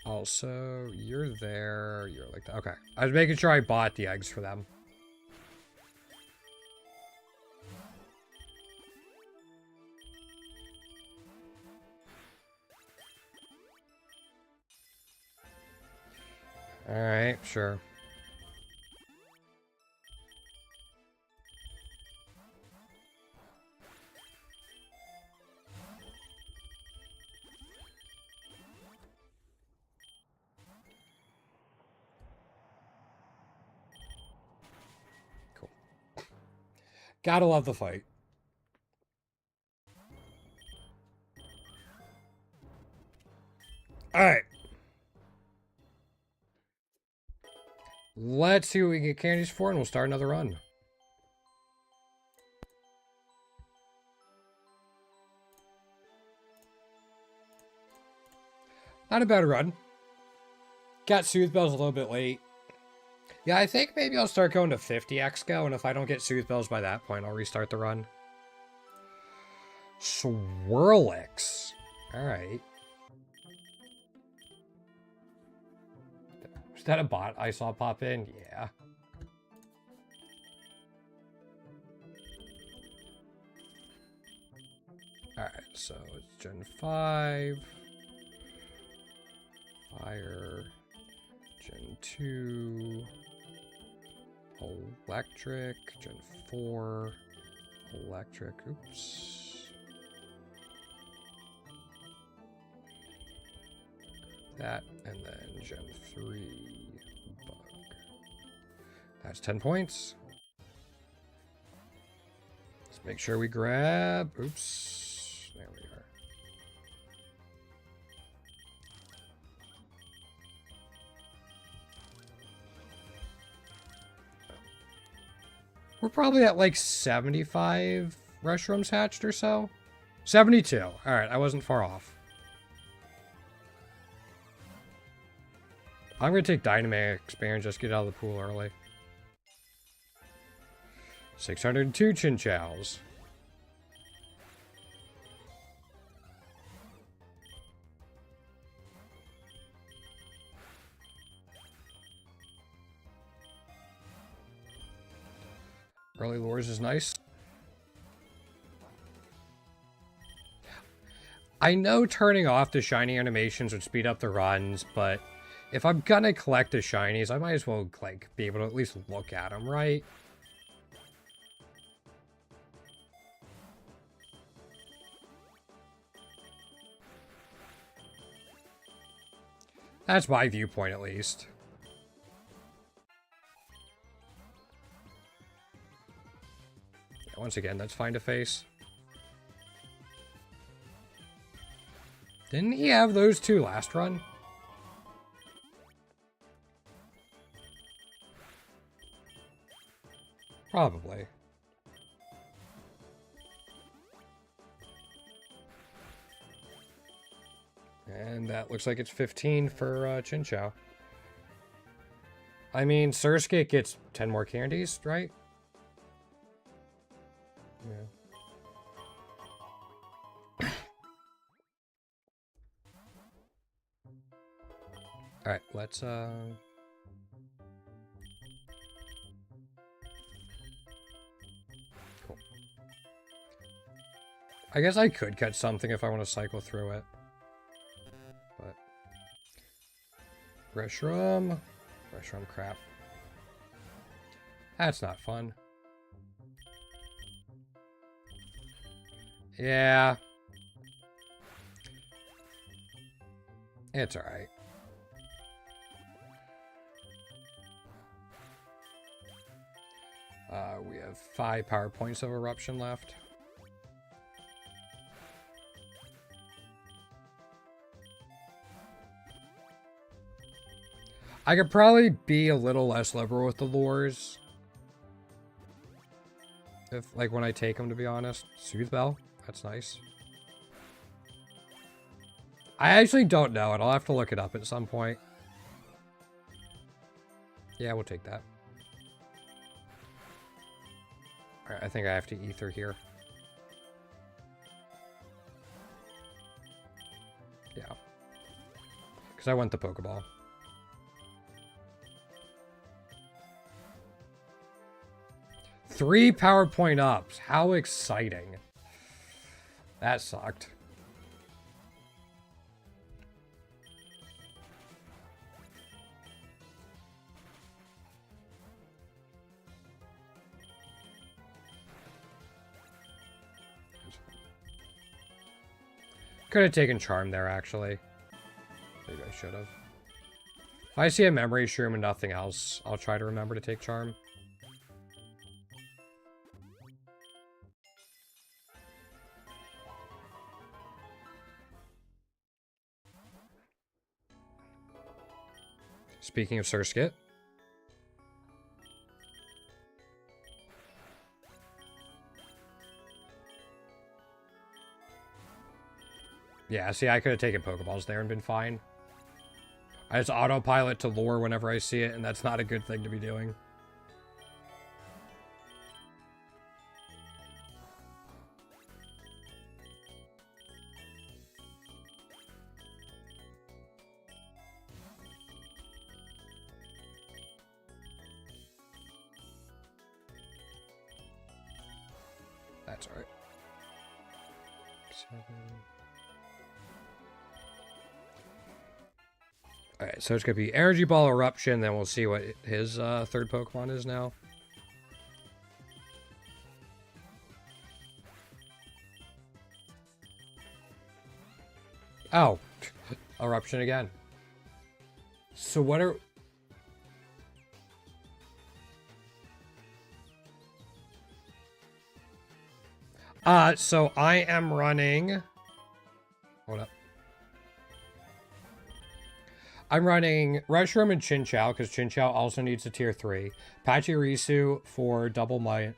Also, you're there. You're like that. Okay. I was making sure I bought the eggs for them. Alright, sure. Gotta love the fight. Alright. Let's see what we can get candies for, and we'll start another run. Not a bad run. Got Soothe Bells a little bit late. Yeah, I think maybe I'll start going to 50 Exco, and if I don't get Soothe Bells by that point, I'll restart the run. Swirlix. Alright. Is that a bot I saw pop in? Yeah. Alright, so it's Gen 5. Fire. Gen 2. Electric. Gen 4. Electric. Oops. That, and then Gen 3. Bug. That's 10 points. Let's make sure we grab... Oops. There we are. We're probably at like 75 Reshrooms hatched or so. 72. Alright, I wasn't far off. I'm going to take Dynamic Expand, just get out of the pool early. 602 Chinchows. Early lures is nice. I know turning off the shiny animations would speed up the runs, but if I'm gonna collect the shinies, I might as well like be able to at least look at them, right? That's my viewpoint, at least. Once again, that's Find a Face. Didn't he have those two last run? Probably. And that looks like it's 15 for Chinchou. I mean, Surskit gets 10 more candies, right? Yeah. Alright, let's Cool. I guess I could catch something if I want to cycle through it. But Reshiram crap. That's not fun. Yeah. It's alright. We have 5 power points of Eruption left. I could probably be a little less liberal with the lures. If, like, when I take them, to be honest. Soothe Bell. That's nice. I actually don't know it. I'll have to look it up at some point. Yeah, we'll take that. Alright, I think I have to ether here. Yeah. Because I want the Pokeball. Three PowerPoint ups. How exciting. That sucked. Could have taken Charm there, actually. Maybe I should have. If I see a Memory Shroom and nothing else, I'll try to remember to take Charm. Speaking of Surskit. Yeah, see, I could have taken Pokeballs there and been fine. I just autopilot to lure whenever I see it, and that's not a good thing to be doing. That's alright. 7. Alright, so it's going to be Energy Ball Eruption, then we'll see what his third Pokemon is now. Oh, Eruption again. So what are... So I am running... Hold up. I'm running Reshiram and Chinchou, because Chinchou also needs a tier 3. Pachirisu for double money,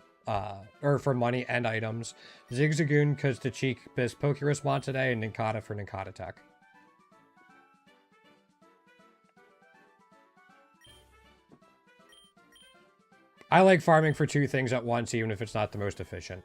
or for money and items. Zigzagoon, because the cheapest Pokerus today, and Nincada for Nincada Tech. I like farming for 2 things at once, even if it's not the most efficient.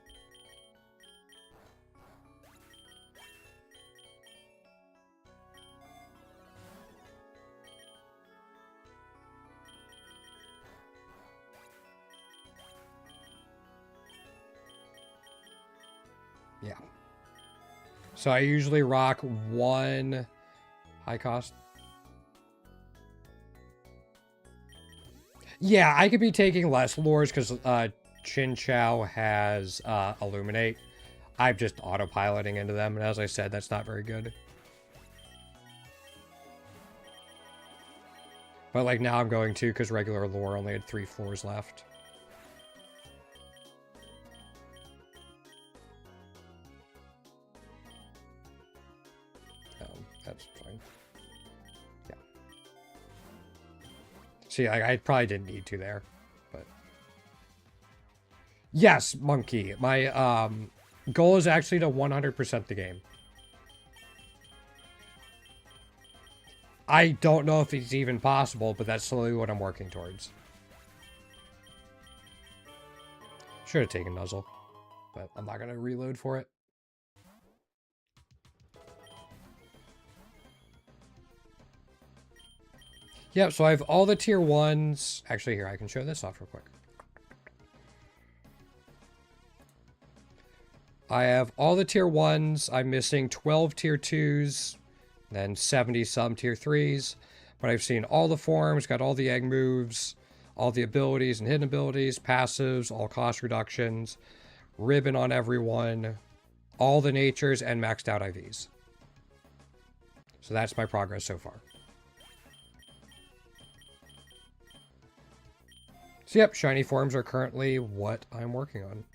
Yeah. So I usually rock 1 high cost. Yeah, I could be taking less lures because Chinchou has Illuminate. I'm just autopiloting into them, and as I said, that's not very good. But like now I'm going to because regular lure only had 3 floors left. That's fine. Yeah. See, I probably didn't need to there, but... Yes, Monkey. My goal is actually to 100% the game. I don't know if it's even possible, but that's slowly what I'm working towards. Should have taken Nuzzle, but I'm not going to reload for it. Yeah, so I have all the tier 1s. Actually, here, I can show this off real quick. I have all the tier 1s. I'm missing 12 tier 2s, then 70 some tier 3s. But I've seen all the forms, got all the egg moves, all the abilities and hidden abilities, passives, all cost reductions, ribbon on everyone, all the natures, and maxed out IVs. So that's my progress so far. So yep, shiny forms are currently what I'm working on.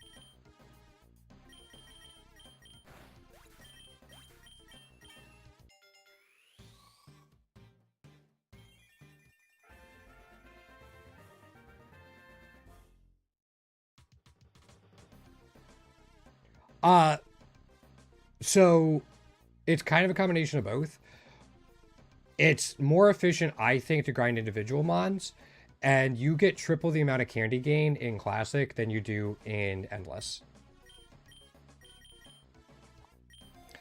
So it's kind of a combination of both. It's more efficient, I think, to grind individual mons, and you get triple the amount of candy gain in Classic than you do in Endless.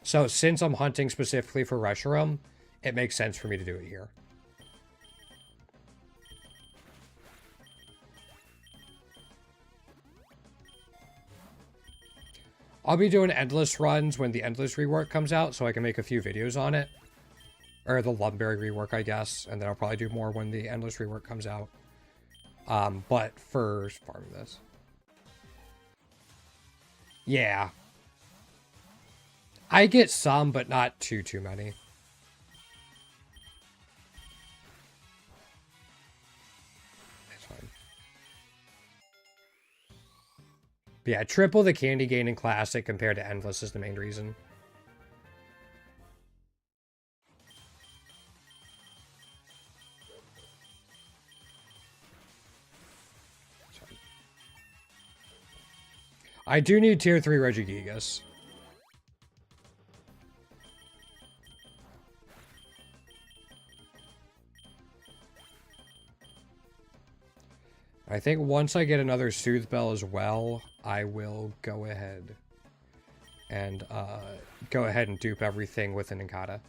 So since I'm hunting specifically for Reshiram, it makes sense for me to do it here. I'll be doing Endless runs when the Endless rework comes out, so I can make a few videos on it. Or the Lumberry rework, I guess. And then I'll probably do more when the Endless rework comes out. But first, farming this. Yeah. I get some, but not too many. That's fine. But yeah, triple the candy gain in Classic compared to Endless is the main reason. I do need tier 3 Regigigas. I think once I get another Soothe Bell as well, I will go ahead and dupe everything with an Inkata.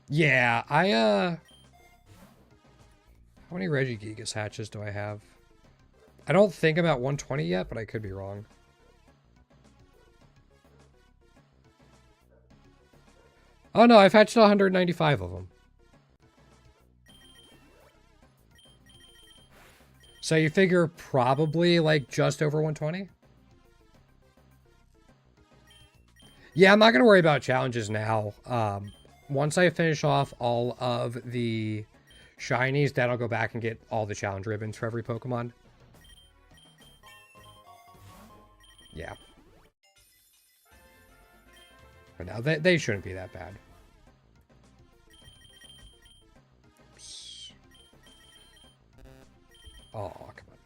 Yeah, how many Regigigas hatches do I have? I don't think I'm at 120 yet, but I could be wrong. Oh no, I've hatched 195 of them. So you figure probably like just over 120? Yeah, I'm not going to worry about challenges now. Once I finish off all of the shinies, then I'll go back and get all the challenge ribbons for every Pokemon. Yeah. But now they shouldn't be that bad. Oops. Oh, come on.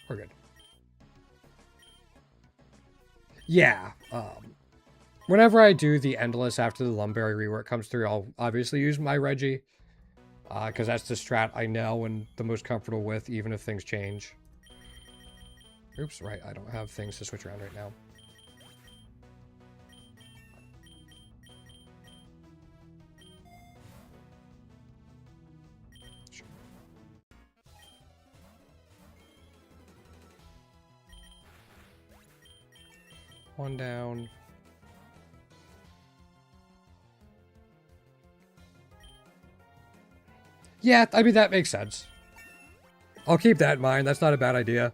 We're good. Yeah. Whenever I do the Endless after the Lumberry rework comes through, I'll obviously use my Reggie. Because that's the strat I know and the most comfortable with, even if things change. Oops, right. I don't have things to switch around right now. Sure. One down. Yeah, I mean, that makes sense. I'll keep that in mind. That's not a bad idea.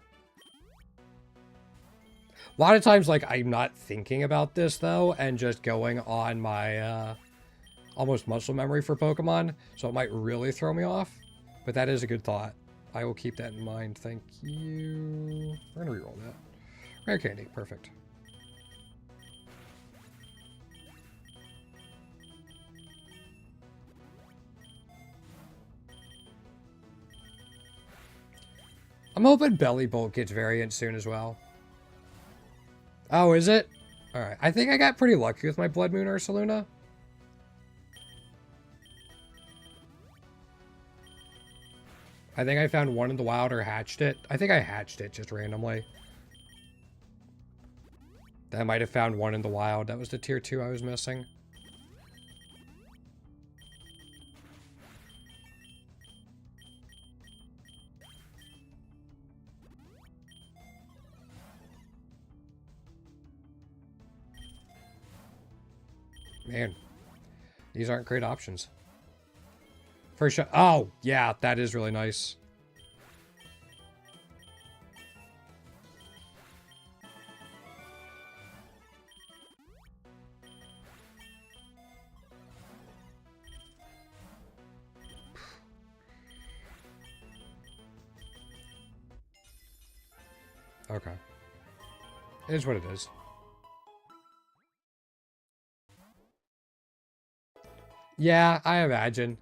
A lot of times, like, I'm not thinking about this, though, and just going on my, almost muscle memory for Pokemon, so it might really throw me off. But that is a good thought. I will keep that in mind. Thank you. We're gonna reroll that. Rare candy. Perfect. I'm hoping Belly Bolt gets variant soon as well. Oh, is it? Alright. I think I got pretty lucky with my Blood Moon Ursaluna. I think I found one in the wild or hatched it. I think I hatched it just randomly. I might have found one in the wild. That was the tier 2 I was missing. Man, these aren't great options. First shot. Oh, yeah, that is really nice. Okay. It is what it is. Yeah, I imagine.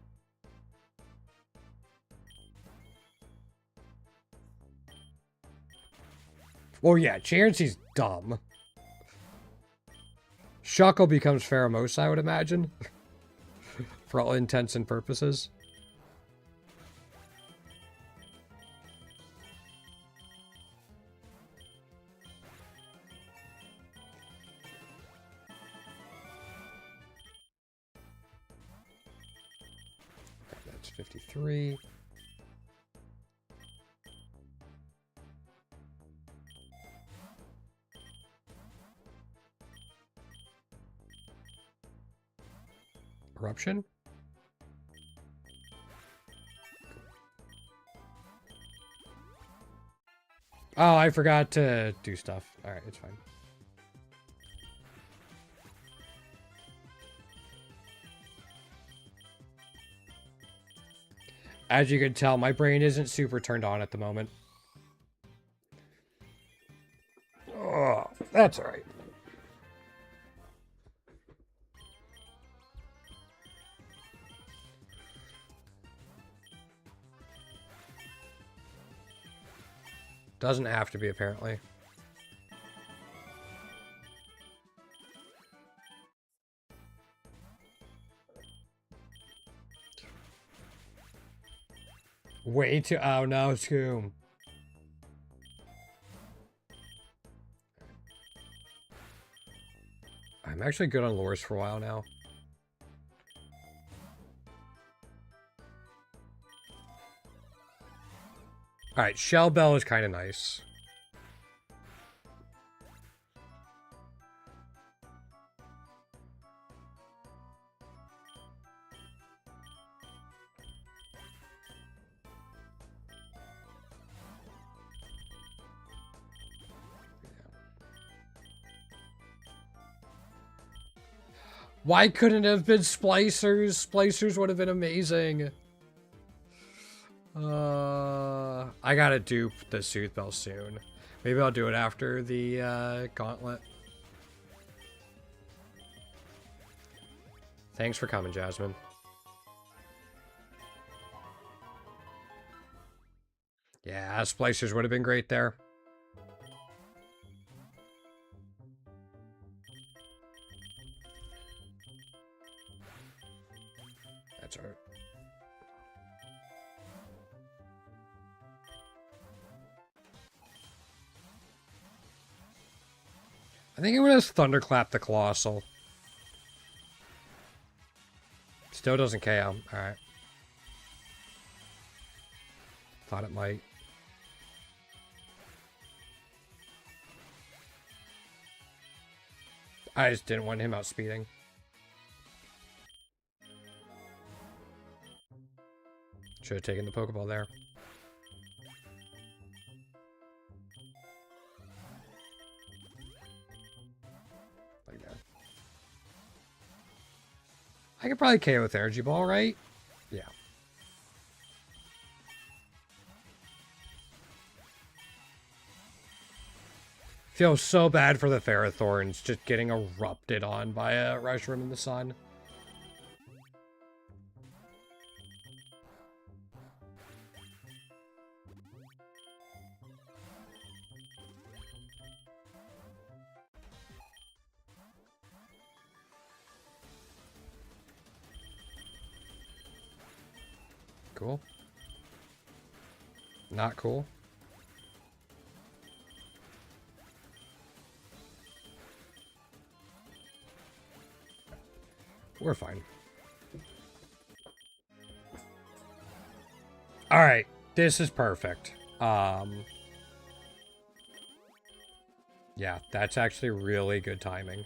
Well, yeah, Chansey's dumb. Shuckle becomes Pheromosa, I would imagine. For all intents and purposes. That's 53. Eruption? Oh, I forgot to do stuff. Alright, it's fine. As you can tell, my brain isn't super turned on at the moment. Oh, that's alright. Doesn't have to be, apparently. Way too. Oh no, Scoom. I'm actually good on lures for a while now. Alright, Shell Bell is kind of nice. Why couldn't it have been Splicers? Splicers would have been amazing. I gotta dupe the Sooth Bell soon. Maybe I'll do it after the gauntlet. Thanks for coming, Jasmine. Yeah, Splicers would have been great there. That's alright. I think it would have Thunderclap the Colossal. Still doesn't KO. Alright. Thought it might. I just didn't want him outspeeding. Should have taken the Pokeball there. Like that. I could probably KO with Energy Ball, right? Yeah. Feels so bad for the Ferrothorns just getting erupted on by a Reshiram in the sun. Cool. Not cool. We're fine. Alright, this is perfect. Yeah, that's actually really good timing.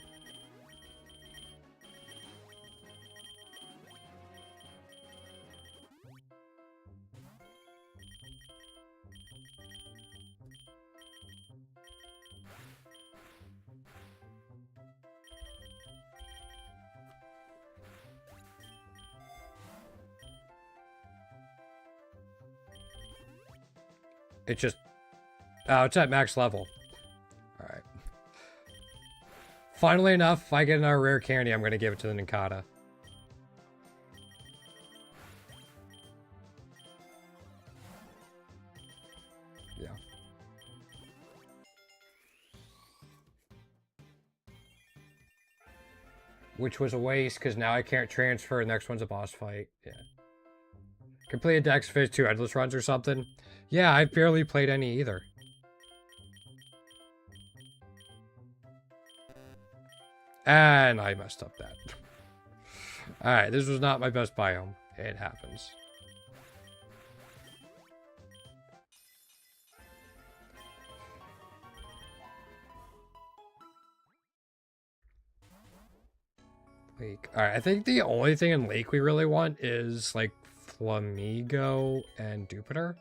It just... Oh, it's at max level. Alright. Funnily enough, if I get another rare candy, I'm going to give it to the Nincada. Yeah. Which was a waste, because now I can't transfer, next one's a boss fight. Yeah. Complete a Dex Phase 2 Endless runs or something. Yeah, I've barely played any either. And I messed up that. Alright, this was not my best biome. It happens. Lake. Alright, I think the only thing in Lake we really want is, like, Flamigo and Jupiter.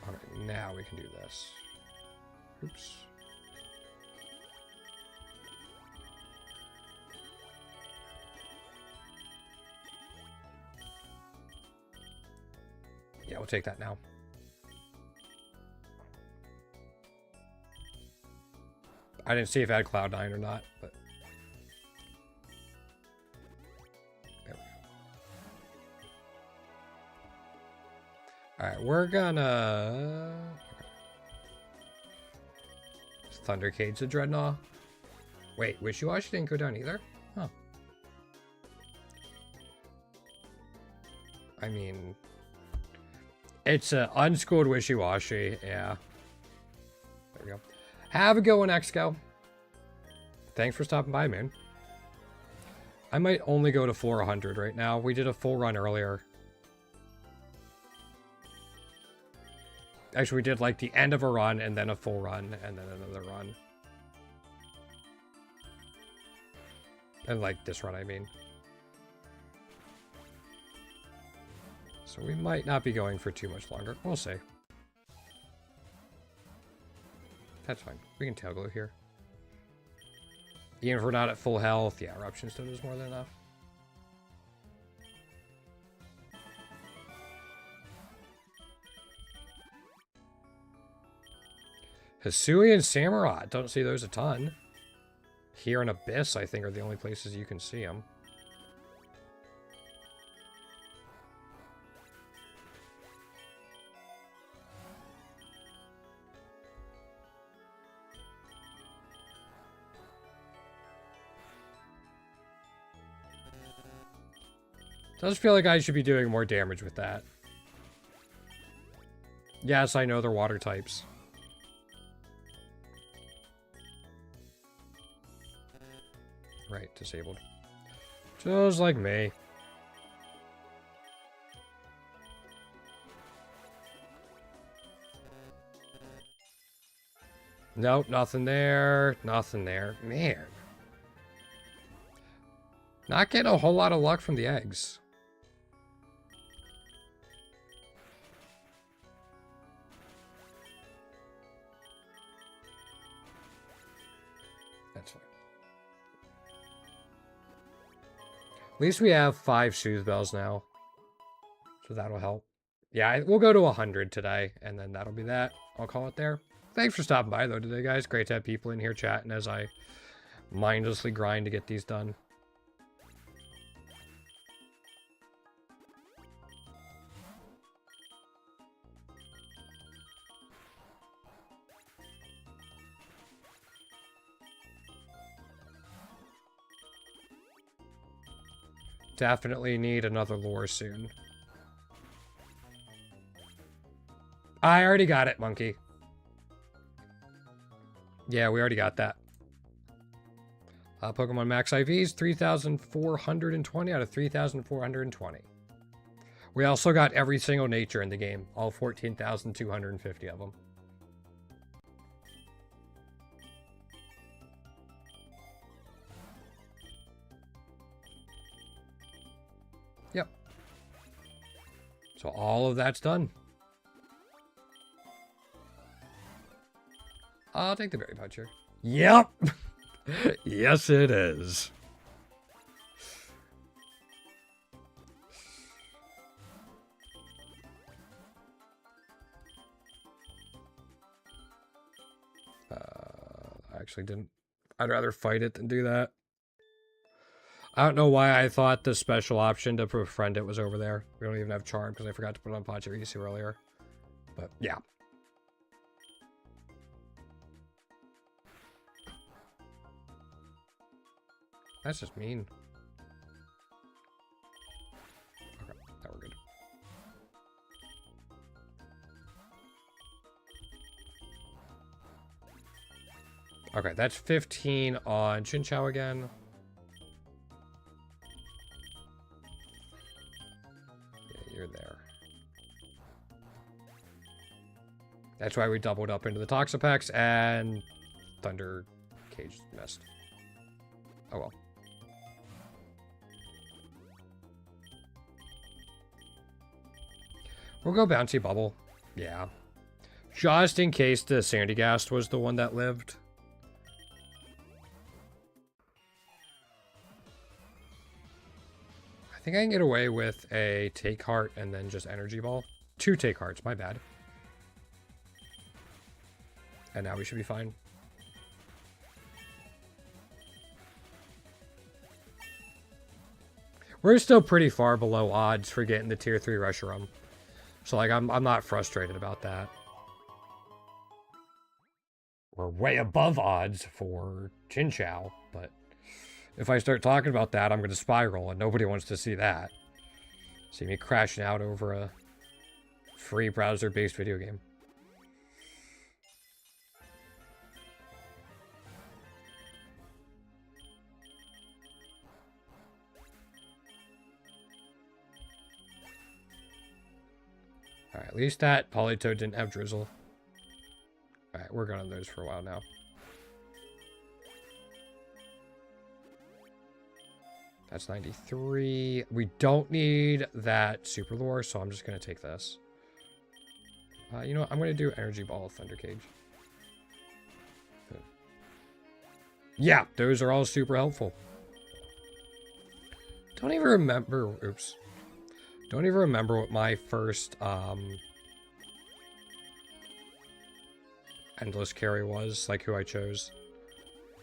Alright, now we can do this. Oops. Yeah, we'll take that now. I didn't see if I had Cloud9 or not, but... There we go. we're gonna... Thundercade's a Dreadnought. Wait, Wishy-Washy didn't go down either? Huh. I mean... It's an unschooled Wishy-Washy, yeah. There we go. Have a good one, Exco. Thanks for stopping by, man. I might only go to 400 right now. We did a full run earlier. Actually, we did like the end of a run and then a full run and then another run. And like this run, I mean. So we might not be going for too much longer. We'll see. That's fine. We can tail glue here. Even if we're not at full health, yeah, Eruption Stone is more than enough. Hisui and Samurott. Don't see those a ton. Here and Abyss, I think, are the only places you can see them. Does feel like I should be doing more damage with that. Yes, I know they're water types. Right, disabled. Just like me. Nope, nothing there. Nothing there. Man. Not getting a whole lot of luck from the eggs. That's fine. At least we have 5 Soothe Bells now. So that'll help. Yeah, we'll go to 100 today, and then that'll be that. I'll call it there. Thanks for stopping by, though, today, guys. Great to have people in here chatting as I mindlessly grind to get these done. Definitely need another lure soon. I already got it, monkey. Yeah, we already got that. Pokemon Max IVs, 3,420 out of 3,420. We also got every single nature in the game. All 14,250 of them. Yep. So all of that's done. I'll take the berry puncher. Yep. Yes, it is. I actually didn't. I'd rather fight it than do that. I don't know why I thought the special option to befriend it was over there. We don't even have charm because I forgot to put it on Pachirisu earlier. But yeah. That's just mean. Okay, now we're good. Okay, that's 15 on Chinchou again. Yeah, you're there. That's why we doubled up into the Toxapex and Thunder Cage missed. Oh well. We'll go Bouncy Bubble. Yeah. Just in case the Sandygast was the one that lived. I think I can get away with a Take Heart and then just Energy Ball. 2 Take Hearts, my bad. And now we should be fine. We're still pretty far below odds for getting the tier 3 Reshiram. So, like, I'm not frustrated about that. We're way above odds for Chinchou, but if I start talking about that, I'm going to spiral, and nobody wants to see that. See me crashing out over a free browser-based video game. Alright, at least that Politoed didn't have Drizzle. Alright, we're going on those for a while now. That's 93. We don't need that Super Lure, so I'm just going to take this. You know what? I'm going to do Energy Ball, Thunder Cage. Yeah, those are all super helpful. Don't even remember... Oops. Don't even remember what my first endless carry was, like who I chose.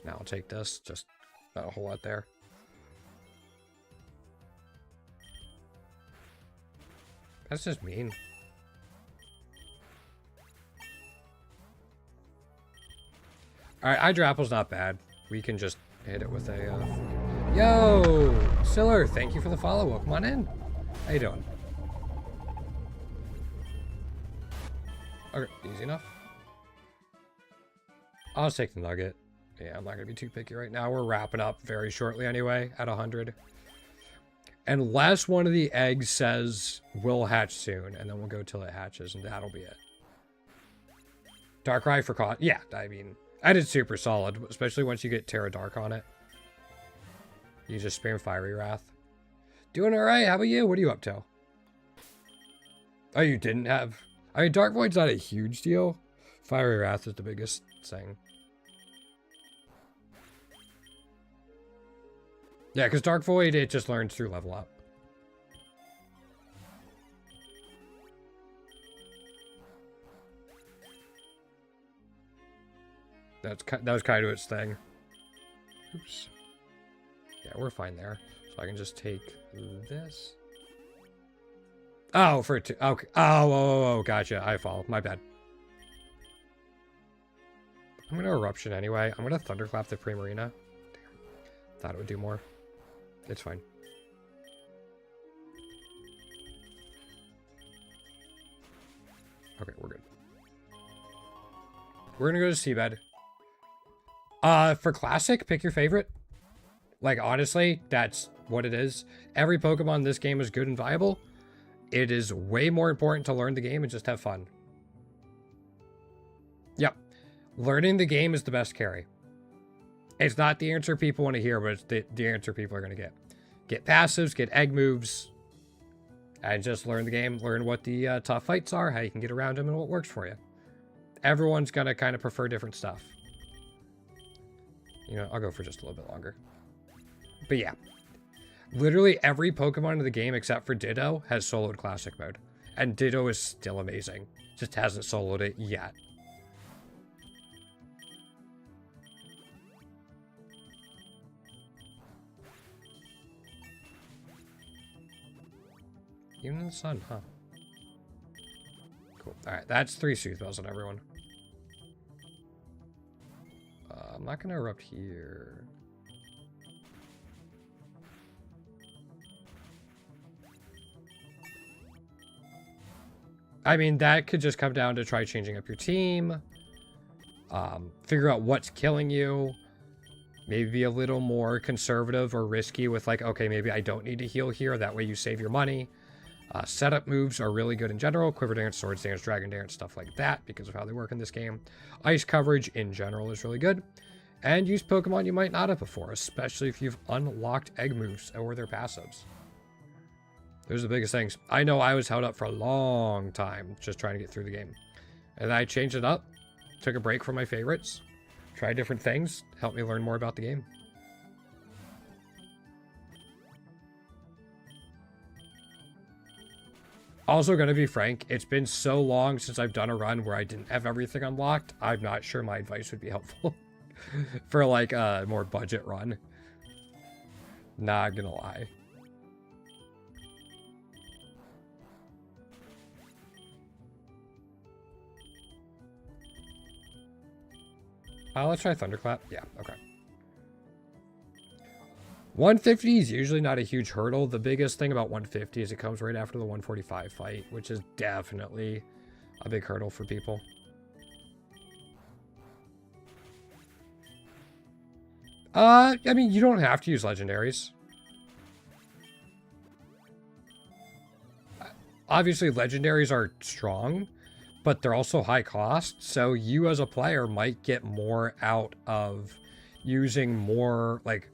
Now I'll take this, just not a whole lot there. That's just mean. Alright, Hydrapple's not bad. We can just hit it with a... Yo! Siller, thank you for the follow. Welcome on in. How you doing? Okay, easy enough. I'll just take the nugget. Yeah, I'm not going to be too picky right now. We're wrapping up very shortly anyway, at 100. Unless one of the eggs says, will hatch soon, and then we'll go till it hatches, and that'll be it. Darkrai for caught. Yeah, I mean, I did super solid, especially once you get Terra Dark on it. You just spam Fiery Wrath. Doing alright, how about you? What are you up to? Oh, you didn't have... I mean, Dark Void's not a huge deal. Fiery Wrath is the biggest thing. Yeah, because Dark Void, it just learns through level up. That was kind of its thing. Oops. Yeah, we're fine there. So I can just take this. Oh, for two. Okay. Oh, gotcha. I fall. My bad. I'm going to Eruption anyway. I'm going to Thunderclap the Primarina. Damn. Thought it would do more. It's fine. Okay, we're good. We're going to go to Seabed. For Classic, pick your favorite. Like, honestly, that's what it is. Every Pokemon in this game is good and viable. It is way more important to learn the game and just have fun. Yep. Learning the game is the best carry. It's not the answer people want to hear, but it's the answer people are going to get. Get passives, get egg moves, and just learn the game. Learn what the tough fights are, how you can get around them, and what works for you. Everyone's going to kind of prefer different stuff. You know, I'll go for just a little bit longer. But yeah. Literally every Pokemon in the game except for Ditto has soloed Classic mode. And Ditto is still amazing. Just hasn't soloed it yet. Even in the sun, huh? Cool. Alright, that's 3 Sooth Bells on everyone. I'm not going to erupt here. I mean, that could just come down to try changing up your team. Figure out what's killing you. Maybe be a little more conservative or risky with like, okay, maybe I don't need to heal here. That way you save your money. Setup moves are really good in general. Quiver Dance, Swords Dance, Dragon Dance, stuff like that because of how they work in this game. Ice coverage in general is really good. And use Pokemon you might not have before, especially if you've unlocked egg moves or their passives. Those are the biggest things. I know I was held up for a long time just trying to get through the game. And I changed it up, took a break from my favorites, tried different things, helped me learn more about the game. Also, gonna be frank, it's been so long since I've done a run where I didn't have everything unlocked, I'm not sure my advice would be helpful for like a more budget run. Not gonna lie. Let's try Thunderclap. Yeah, okay. 150 is usually not a huge hurdle. The biggest thing about 150 is it comes right after the 145 fight, which is definitely a big hurdle for people. I mean, you don't have to use legendaries. Obviously, legendaries are strong, but they're also high cost, so you as a player might get more out of using more, like,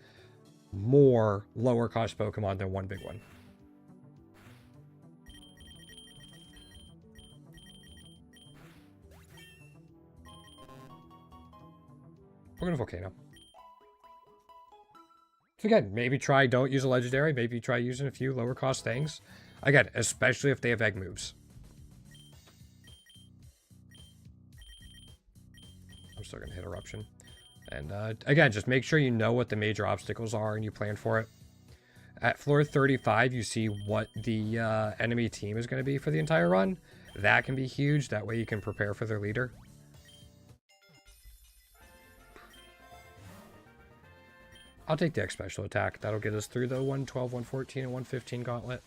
more lower cost Pokemon than one big one. We're gonna Volcano. So again, maybe try don't use a legendary, maybe try using a few lower cost things. Again, especially if they have egg moves. I'm still gonna hit Eruption. And again, just make sure you know what the major obstacles are and you plan for it. At floor 35, you see what the enemy team is going to be for the entire run. That can be huge. That way you can prepare for their leader. I'll take the X special attack. That'll get us through the 112, 114, and 115 gauntlet.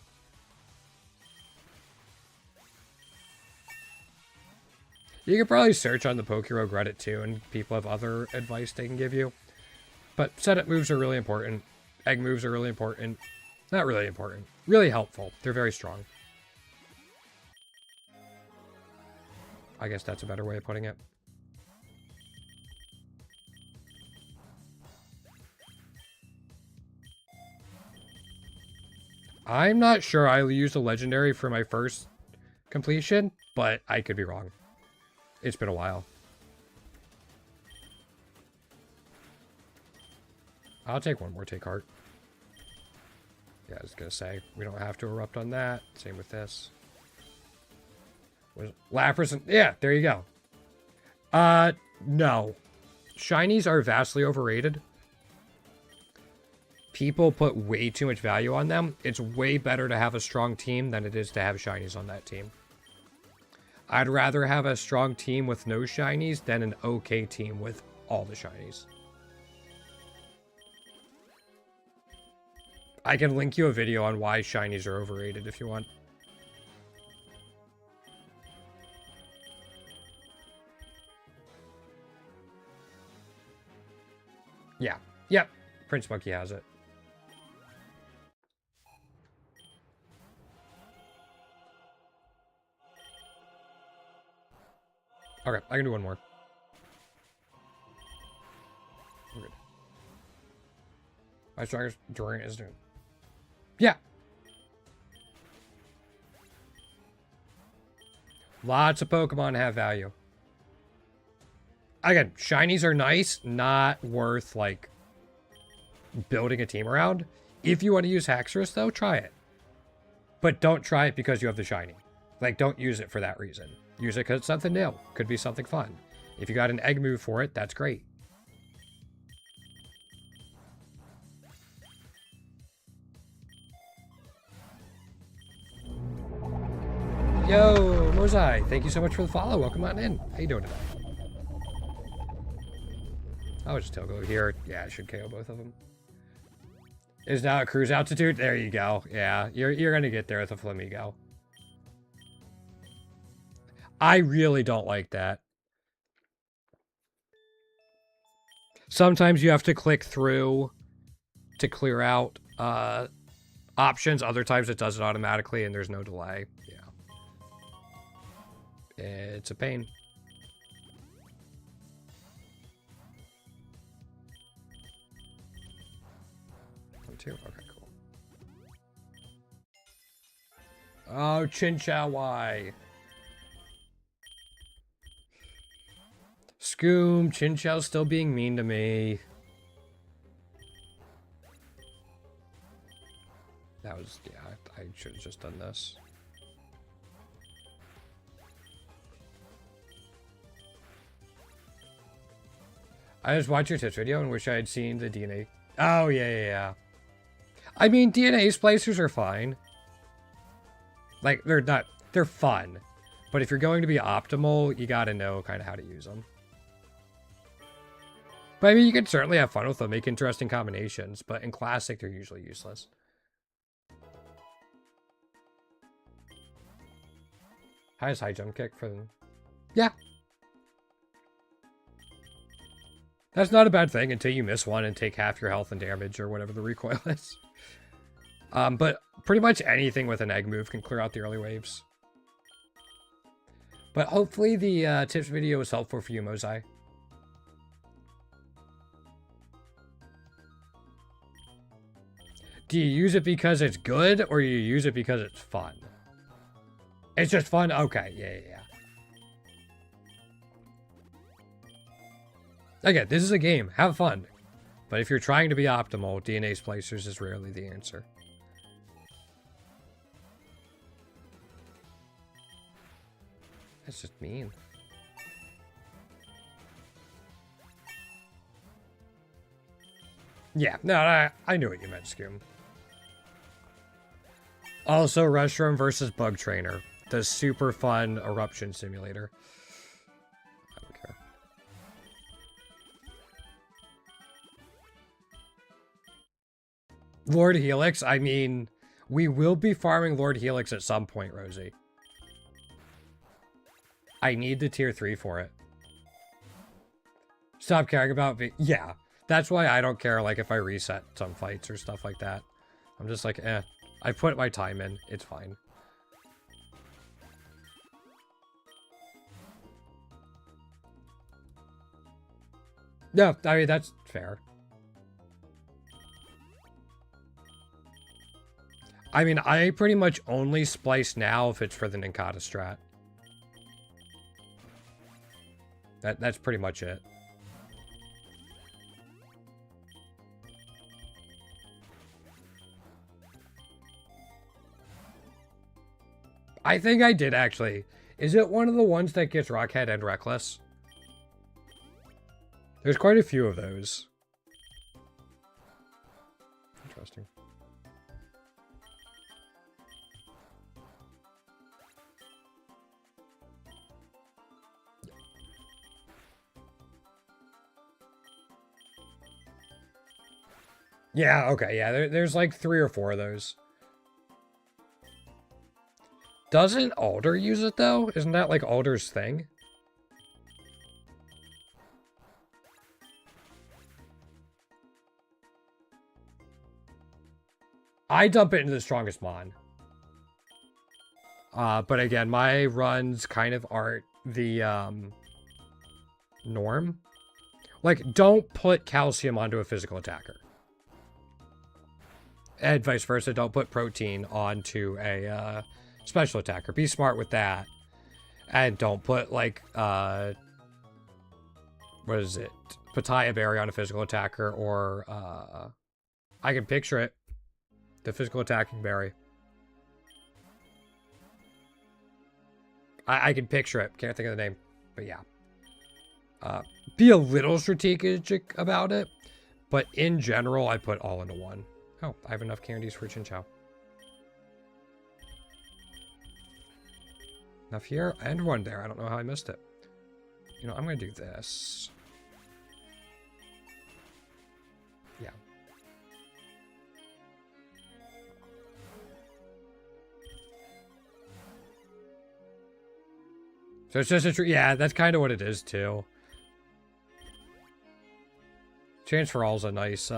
You could probably search on the Pokerogue Reddit too, and people have other advice they can give you. But setup moves are really important. Egg moves are really important. Not really important. Really helpful. They're very strong. I guess that's a better way of putting it. I'm not sure I used a legendary for my first completion, but I could be wrong. It's been a while. I'll take one more take heart. Yeah, I was gonna say, we don't have to erupt on that. Same with this. Lapras, yeah, there you go. No. Shinies are vastly overrated. People put way too much value on them. It's way better to have a strong team than it is to have shinies on that team. I'd rather have a strong team with no shinies than an okay team with all the shinies. I can link you a video on why shinies are overrated if you want. Yeah. Yep. Prince Monkey has it. Okay, I can do one more. We're good. My strongest drawing is doing. Yeah. Lots of Pokemon have value. Again, shinies are nice, not worth, like, building a team around. If you want to use Haxorus, though, try it. But don't try it because you have the shiny. Like, don't use it for that reason. Use it because it's something new. Could be something fun. If you got an egg move for it, that's great. Yo, Mozai, thank you so much for the follow. Welcome on in. How you doing today? I'll just tail go here. Yeah, I should KO both of them. Is now at cruise altitude? There you go. Yeah, you're gonna get there with a Flamigo. I really don't like that. Sometimes you have to click through to clear out options. Other times it does it automatically and there's no delay. Yeah. It's a pain. One, two. Okay, cool. Oh, Chinchou. Scoom, Chinchou's still being mean to me. That was, yeah, I should have just done this. I just watched your Twitch video and wish I had seen the DNA. Oh, yeah. I mean, DNA splicers are fine. Like, they're fun. But if you're going to be optimal, you gotta know kind of how to use them. But I mean, you can certainly have fun with them, make interesting combinations, but in Classic, they're usually useless. Highest high jump kick for them. Yeah. That's not a bad thing until you miss one and take half your health and damage or whatever the recoil is. But pretty much anything with an egg move can clear out the early waves. But hopefully the tips video was helpful for you, Mosai. Do you use it because it's good, or you use it because it's fun? It's just fun? Okay, yeah. Again, this is a game. Have fun. But if you're trying to be optimal, DNA splicers is rarely the answer. That's just mean. Yeah, no, I knew what you meant, Scoom. Also, Reshiram versus Bug Trainer. The super fun eruption simulator. I don't care. Lord Helix? I mean, we will be farming Lord Helix at some point, Rosie. I need the tier 3 for it. Stop caring about me. Yeah, that's why I don't care, like, if I reset some fights or stuff like that. I'm just like, eh. I put my time in. It's fine. No, I mean, that's fair. I mean, I pretty much only splice now if it's for the Ninkata strat. That's pretty much it. I think I did, actually. Is it one of the ones that gets Rockhead and Reckless? There's quite a few of those. Interesting. Yeah, okay, yeah, there's like 3 or 4 of those. Doesn't Alder use it, though? Isn't that, like, Alder's thing? I dump it into the strongest mon. But again, my runs kind of aren't the, norm. Like, don't put calcium onto a physical attacker. And vice versa, don't put protein onto a, special attacker. Be smart with that. And don't put, like, what is it? Pitaya Berry on a physical attacker, or, I can picture it. The physical attacking berry. I can picture it. Can't think of the name. But yeah. Be a little strategic about it. But in general, I put all into one. Oh, I have enough candies for Chinchou. Enough here and one there. I don't know how I missed it. You know, I'm going to do this. Yeah. So it's just a yeah, that's kind of what it is too. Transfer all is a nice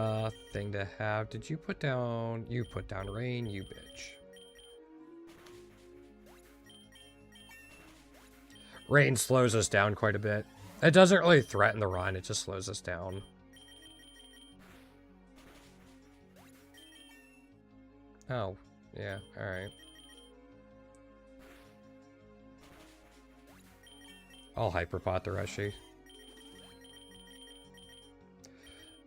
thing to have. Did you put down? You put down rain, you bitch. Rain slows us down quite a bit. It doesn't really threaten the run, it just slows us down. Oh, yeah, alright. I'll hyperpot the Reshi.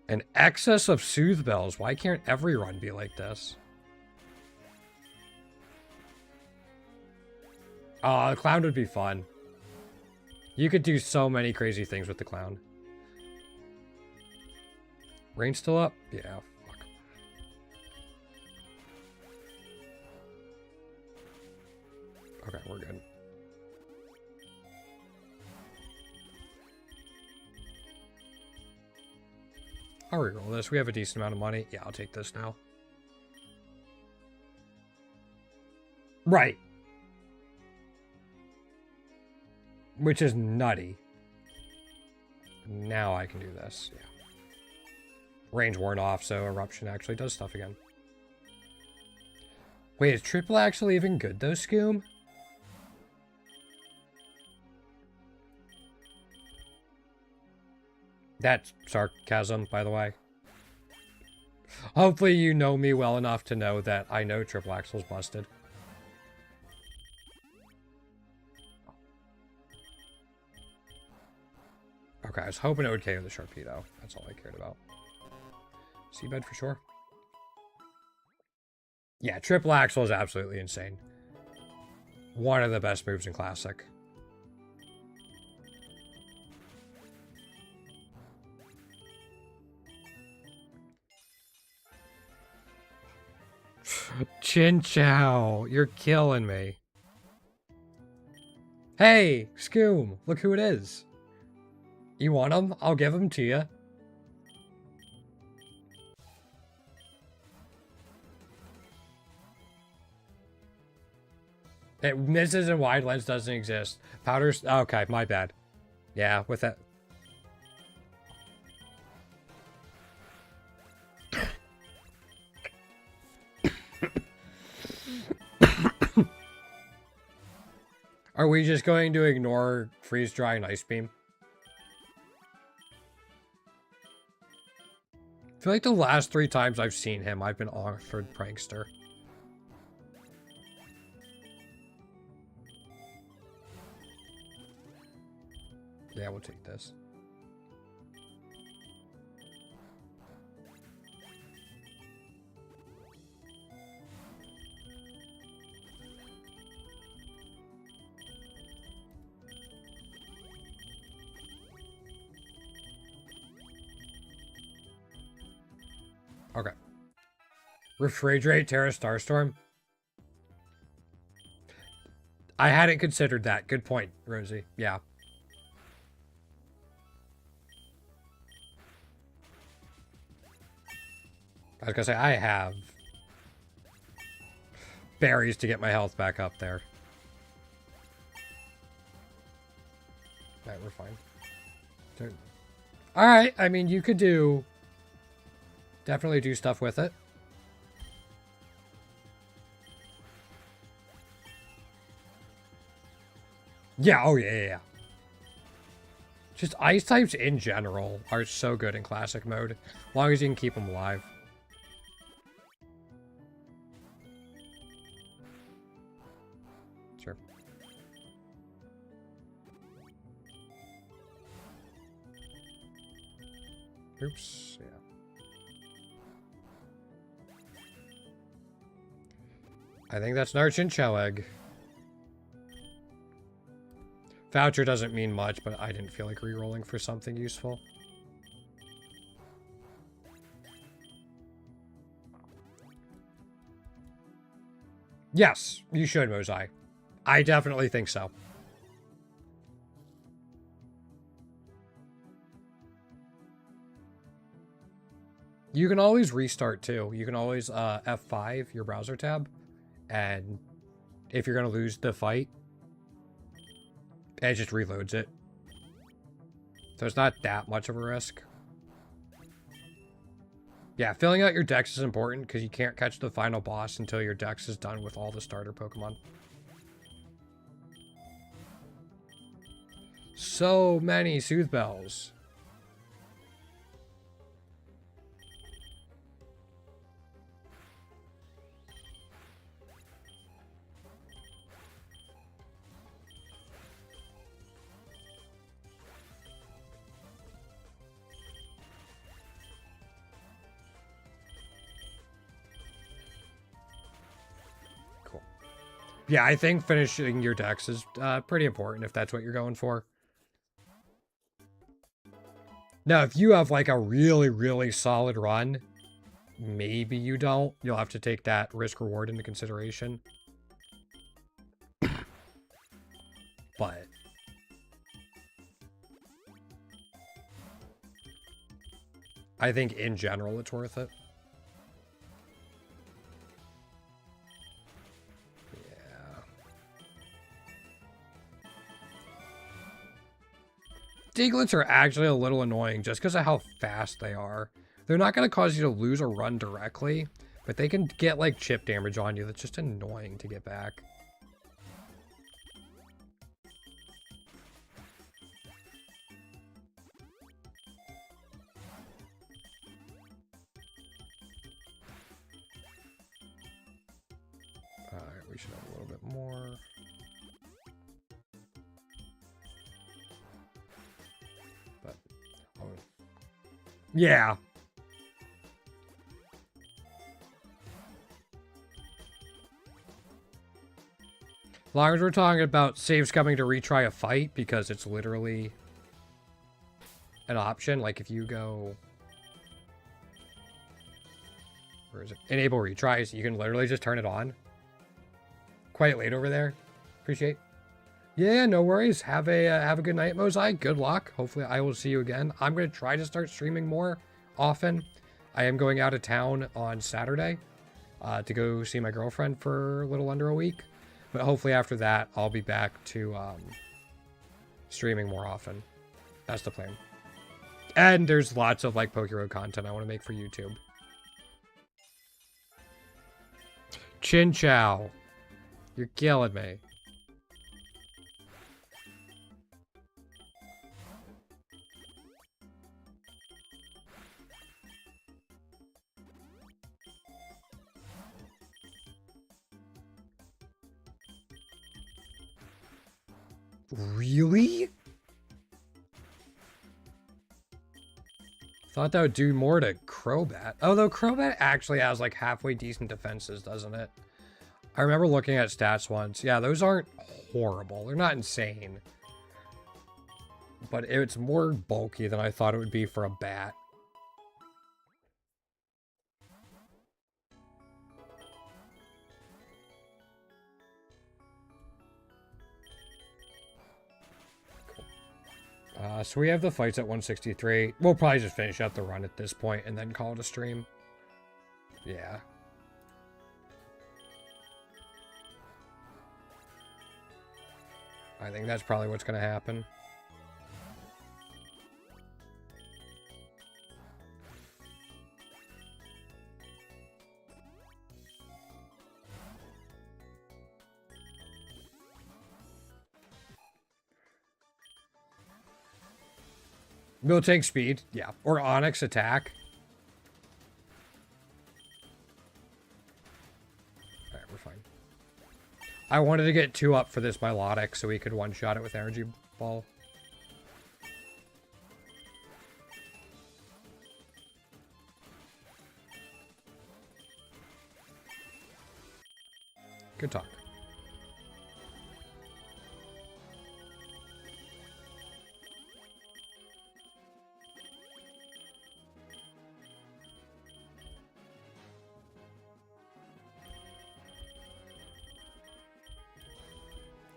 An excess of Soothe Bells. Why can't every run be like this? The clown would be fun. You could do so many crazy things with the clown. Rain still up? Yeah, fuck. Okay, we're good. I'll reroll this. We have a decent amount of money. Yeah, I'll take this now. Right. Which is nutty. Now I can do this. Yeah. Range worn off, so Eruption actually does stuff again. Wait, is triple actually even good though, Scoom? That's sarcasm, by the way. Hopefully you know me well enough to know that I know triple axle's busted. Okay, I was hoping it would KO the Sharpedo. That's all I cared about. Seabed for sure. Yeah, triple axle is absolutely insane. One of the best moves in Classic. Chinchou, you're killing me. Hey, Scoom, look who it is. You want him? I'll give him to you. It misses and wide lens doesn't exist. Powder's... Okay, my bad. Yeah, with that... Are we just going to ignore Freeze Dry and Ice Beam? I feel like the last 3 times I've seen him, I've been offered Prankster. Yeah, we'll take this. Okay. Refrigerate Terra Starstorm? I hadn't considered that. Good point, Rosie. Yeah. I was gonna say, I have berries to get my health back up there. Alright, we're fine. Alright, I mean, you could do... Definitely do stuff with it. Yeah, oh yeah. Just ice types in general are so good in classic mode. As long as you can keep them alive. Sure. Oops, yeah. I think that's another Chinchou egg. Voucher doesn't mean much, but I didn't feel like re-rolling for something useful. Yes, you should, Mosai. I definitely think so. You can always restart too. You can always F5 your browser tab, and if you're going to lose the fight, it just reloads it. So it's not that much of a risk. Yeah, filling out your dex is important because you can't catch the final boss until your dex is done with all the starter Pokemon. So many Soothe Bells. Yeah, I think finishing your dex is pretty important if that's what you're going for. Now, if you have like a really, really solid run, maybe you don't. You'll have to take that risk-reward into consideration. But... I think in general it's worth it. Yeah. Diglets are actually a little annoying just because of how fast they are. They're not going to cause you to lose a run directly, but they can get like chip damage on you that's just annoying to get back. Alright, we should have a little bit more. But, oh. Yeah. As long as we're talking about saves coming to retry a fight, because it's literally an option. Like if you go, where is it? Enable retries. You can literally just turn it on. Quite late over there. Appreciate. Yeah, no worries. Have a good night, Mosai. Good luck. Hopefully I will see you again. I'm going to try to start streaming more often. I am going out of town on Saturday to go see my girlfriend for a little under a week. But hopefully after that, I'll be back to streaming more often. That's the plan. And there's lots of like Pokerogue content I want to make for YouTube. Chin Chow. You're killing me. Really? Thought that would do more to Crobat. Although Crobat actually has like halfway decent defenses, doesn't it? I remember looking at stats once. Yeah, those aren't horrible. They're not insane. But it's more bulky than I thought it would be for a bat. So we have the fights at 163. We'll probably just finish out the run at this point and then call it a stream. Yeah. I think that's probably what's going to happen. Miltank speed, yeah. Or Onyx attack. Alright, we're fine. I wanted to get 2 up for this Milotic so we could one-shot it with Energy Ball. Good talk.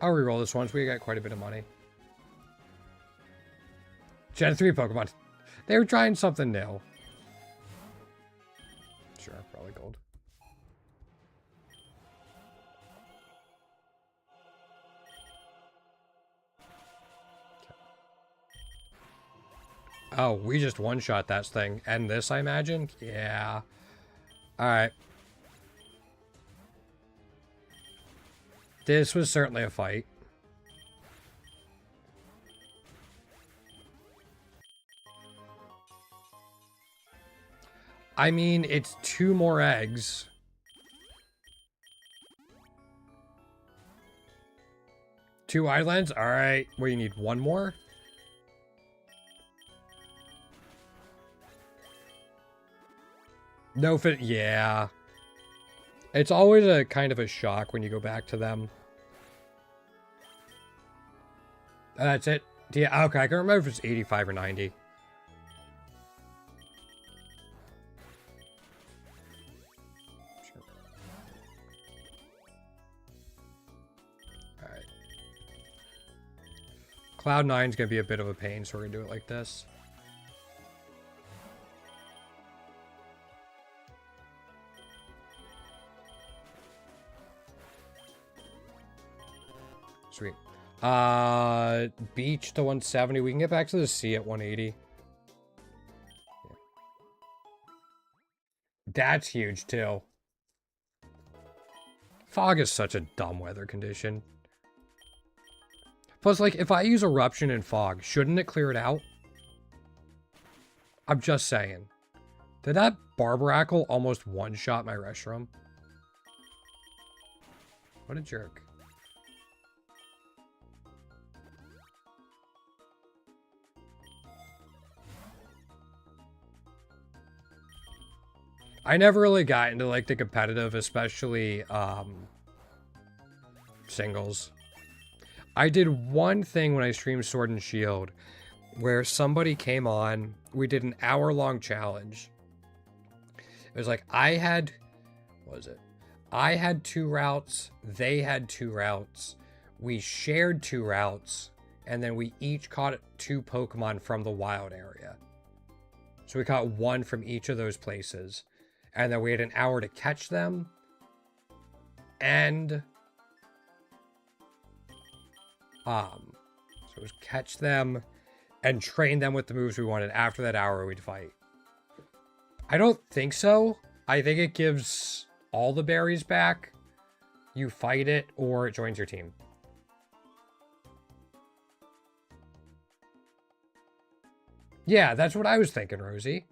I'll reroll this once. We got quite a bit of money. Gen 3 Pokemon. They were trying something new. Sure, probably gold. Oh, we just one-shot that thing. And this, I imagine? Yeah. Alright. This was certainly a fight. I mean, it's 2 more eggs. Two islands? Alright. Well, you need 1 more? No fit. Yeah. It's always a kind of a shock when you go back to them. That's it. Yeah, okay, I can't remember if it's 85 or 90. Sure. Alright. Cloud 9's gonna be a bit of a pain, so we're gonna do it like this. Sweet. Beach to 170. We can get back to the sea at 180. Yeah. That's huge, too. Fog is such a dumb weather condition. Plus, like, if I use Eruption in Fog, shouldn't it clear it out? I'm just saying. Did that Barbaracle almost one-shot my Reshiram? What a jerk. I never really got into, like, the competitive, especially, singles. I did one thing when I streamed Sword and Shield, where somebody came on, we did an hour-long challenge. It was like, I had 2 routes, they had 2 routes, we shared 2 routes, and then we each caught 2 Pokemon from the wild area. So we caught 1 from each of those places. And then we had an hour to catch them. And so it was catch them and train them with the moves we wanted. After that hour, we'd fight. I don't think so. I think it gives all the berries back. You fight it, or it joins your team. Yeah, that's what I was thinking, Rosie.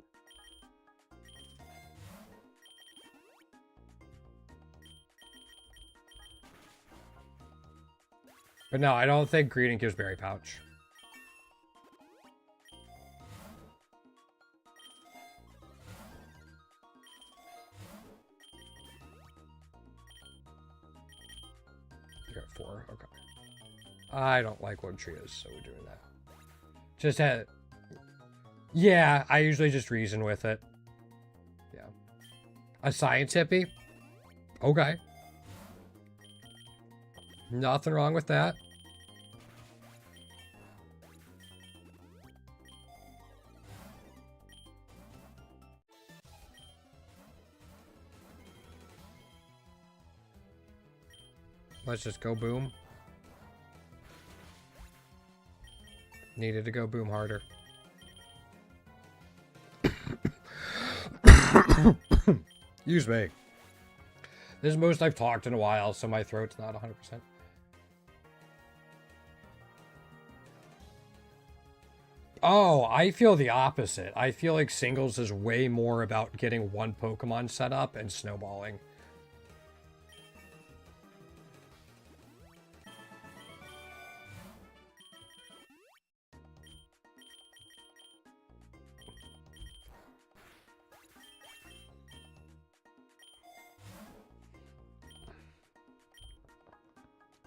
But no, I don't think greeting gives berry pouch. You got 4, okay. I don't like what tree is, so we're doing that. Just had... Yeah, I usually just reason with it. Yeah. A science hippie? Okay. Nothing wrong with that. Let's just go boom. Needed to go boom harder. Excuse me. This is the most I've talked in a while, so my throat's not 100%. Oh, I feel the opposite. I feel like singles is way more about getting 1 Pokemon set up and snowballing.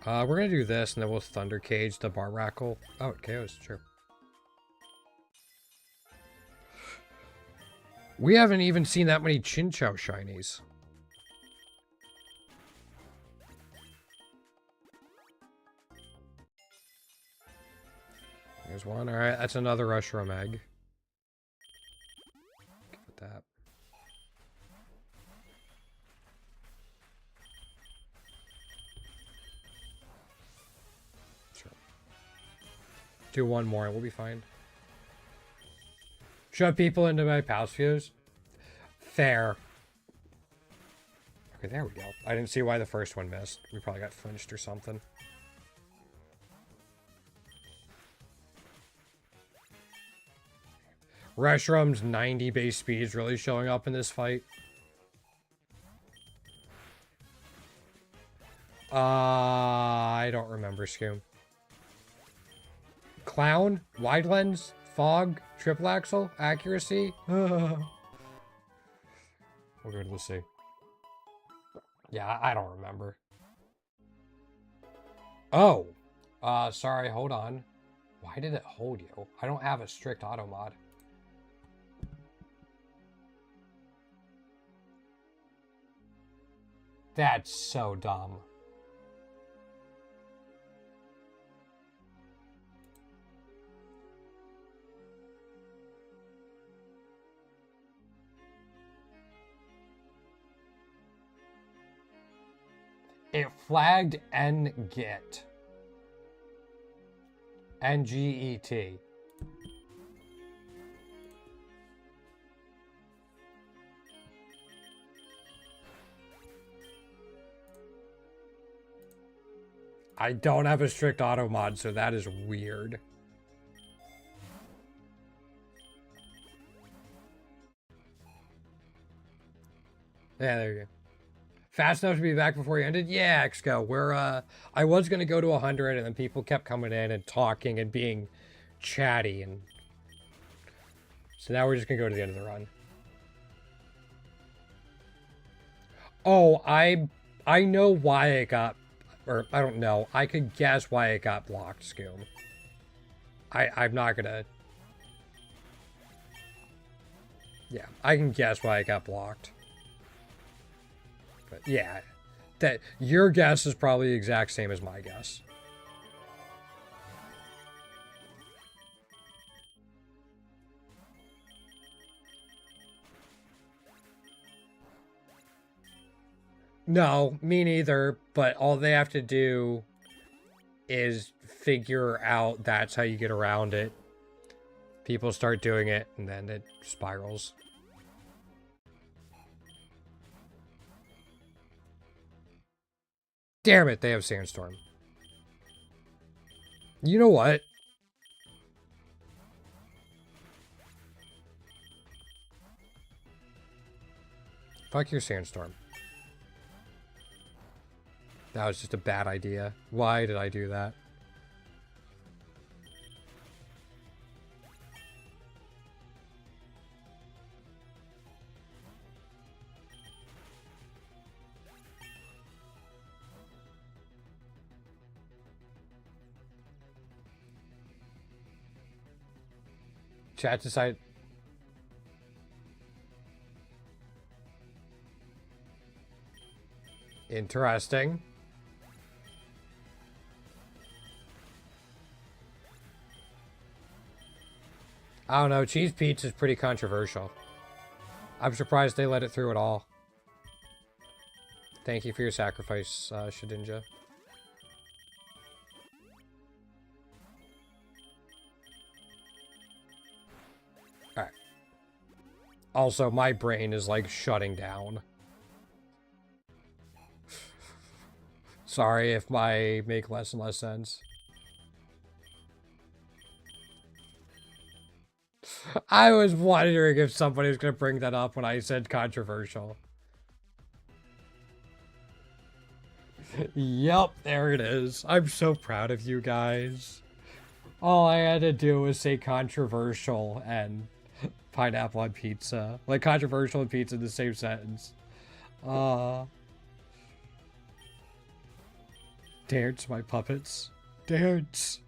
We're gonna do this, and then we'll Thunder Cage the Barbaracle. Oh, it KOs, sure. We haven't even seen that many Chinchou shinies. There's one. Alright, that's another Reshiram egg. Give it that. Sure. Do one more, we'll be fine. Shove people into my pals fuse. Fair. Okay, there we go. I didn't see why the first one missed. We probably got flinched or something. Reshiram's 90 base speed is really showing up in this fight. I don't remember, Scoom. Clown? Wide lens? Fog? Triple axle? Accuracy? We'll go to the sea. Yeah, I don't remember. Oh. Sorry, hold on. Why did it hold you? I don't have a strict auto mod. That's so dumb. It flagged N get. N-G-E-T. I don't have a strict auto mod, so that is weird. Yeah, there you go. Fast enough to be back before you ended? Yeah, Exco. I was gonna go to 100, and then people kept coming in and talking and being chatty, and so now we're just gonna go to the end of the run. Oh, I know why it got, or I don't know. I could guess why it got blocked, Scoom. I'm not gonna. Yeah, I can guess why it got blocked. But yeah, that your guess is probably the exact same as my guess. No, me neither, but all they have to do is figure out that's how you get around it. People start doing it, and then it spirals. Damn it, they have Sandstorm. You know what? Fuck your Sandstorm. That was just a bad idea. Why did I do that? Chat decided... Interesting. I don't know, Cheese Pizza is pretty controversial. I'm surprised they let it through at all. Thank you for your sacrifice, Shedinja. Alright. Also, my brain is like shutting down. Sorry if I make less and less sense. I was wondering if somebody was going to bring that up when I said controversial. Yup, there it is. I'm so proud of you guys. All I had to do was say controversial and pineapple on pizza. Like controversial and pizza in the same sentence. Dance, my puppets. Dance.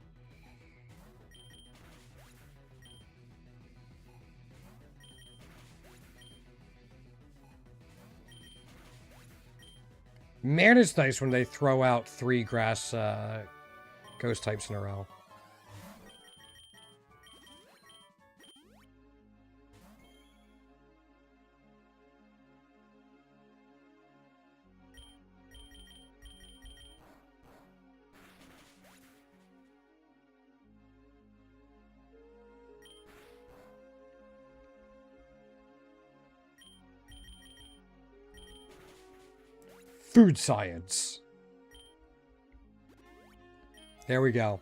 Man, it's nice when they throw out 3 grass ghost types in a row. Food science. There we go.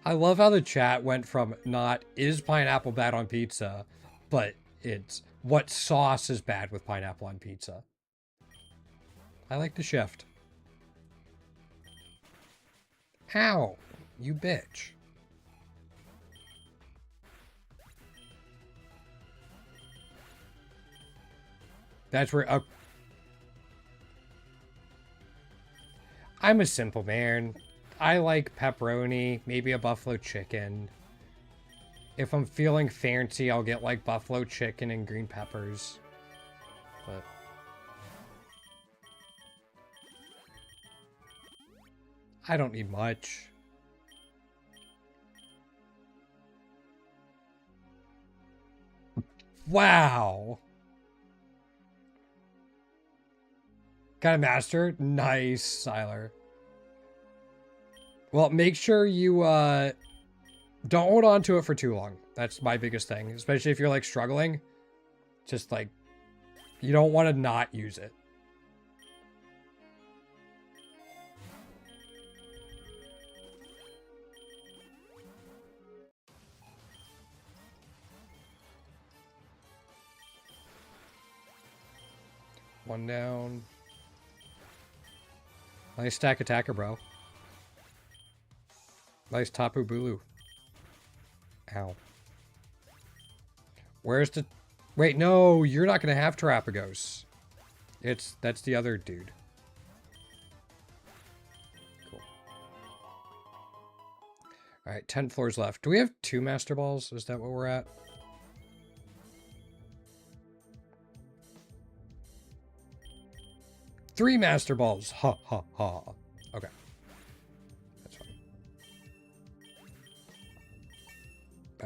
I love how the chat went from not is pineapple bad on pizza, but it's what sauce is bad with pineapple on pizza. I like the shift. Ow, you bitch. That's where... I'm a simple man. I like pepperoni, maybe a buffalo chicken. If I'm feeling fancy, I'll get like buffalo chicken and green peppers. But... I don't need much. Wow! Got a master? Nice, Siler. Well, make sure you don't hold on to it for too long. That's my biggest thing, especially if you're like struggling. Just like you don't want to not use it. One down. Nice stack attacker, bro. Nice Tapu Bulu. Ow. Where's the... Wait, no, you're not going to have Terapagos. That's the other dude. Cool. Alright, 10 floors left. Do we have 2 Master Balls? Is that what we're at? Three Master Balls. Ha, ha, ha. Okay. That's fine.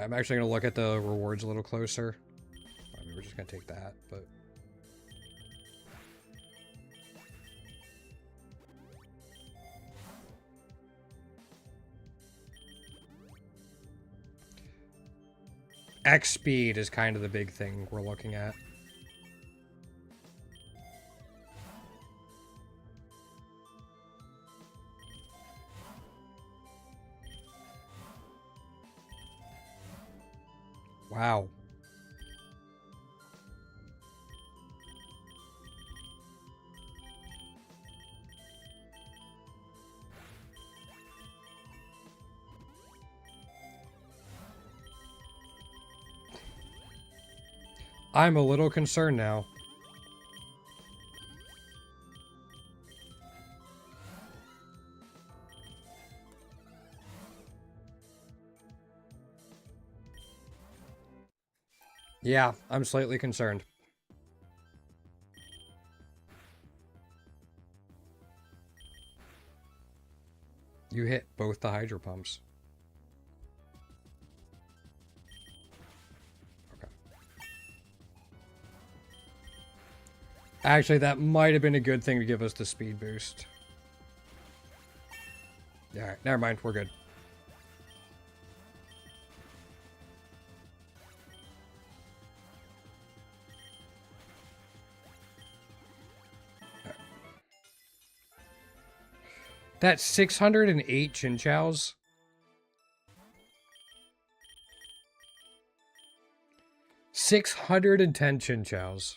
I'm actually going to look at the rewards a little closer. I mean, we're just going to take that, but... X speed is kind of the big thing we're looking at. Wow. I'm a little concerned now. Yeah, I'm slightly concerned. You hit both the hydro pumps. Okay. Actually, that might have been a good thing to give us the speed boost. Alright, never mind, we're good. That's 608 Chinchows. $610 Chinchows.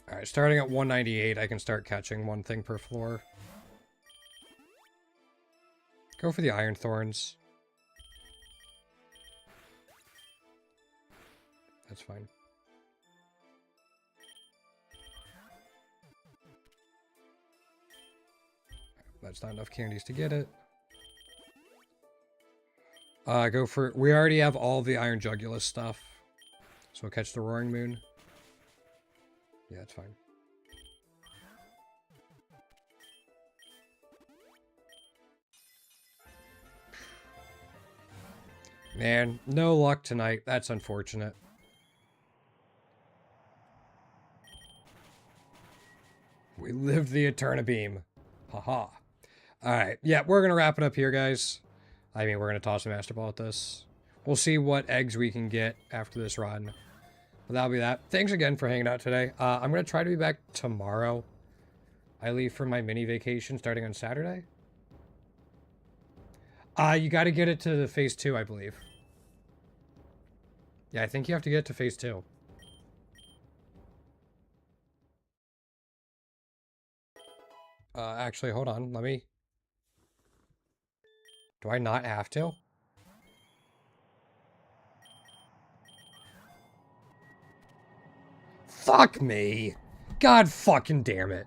Alright, starting at 198, I can start catching one thing per floor. Go for the Iron Thorns. That's fine. That's not enough candies to get it. Go for... We already have all the Iron Jugulus stuff. So we'll catch the Roaring Moon. Yeah, that's fine. Man, no luck tonight. That's unfortunate. We lived the Eterna Beam. Haha. Alright, yeah, we're going to wrap it up here, guys. I mean, we're going to toss a Master Ball at this. We'll see what eggs we can get after this run. But that'll be that. Thanks again for hanging out today. I'm going to try to be back tomorrow. I leave for my mini vacation starting on Saturday. You got to get it to the phase 2, I believe. Yeah, I think you have to get it to phase 2. Actually, hold on. Let me... Do I not have to? Fuck me. God fucking damn it.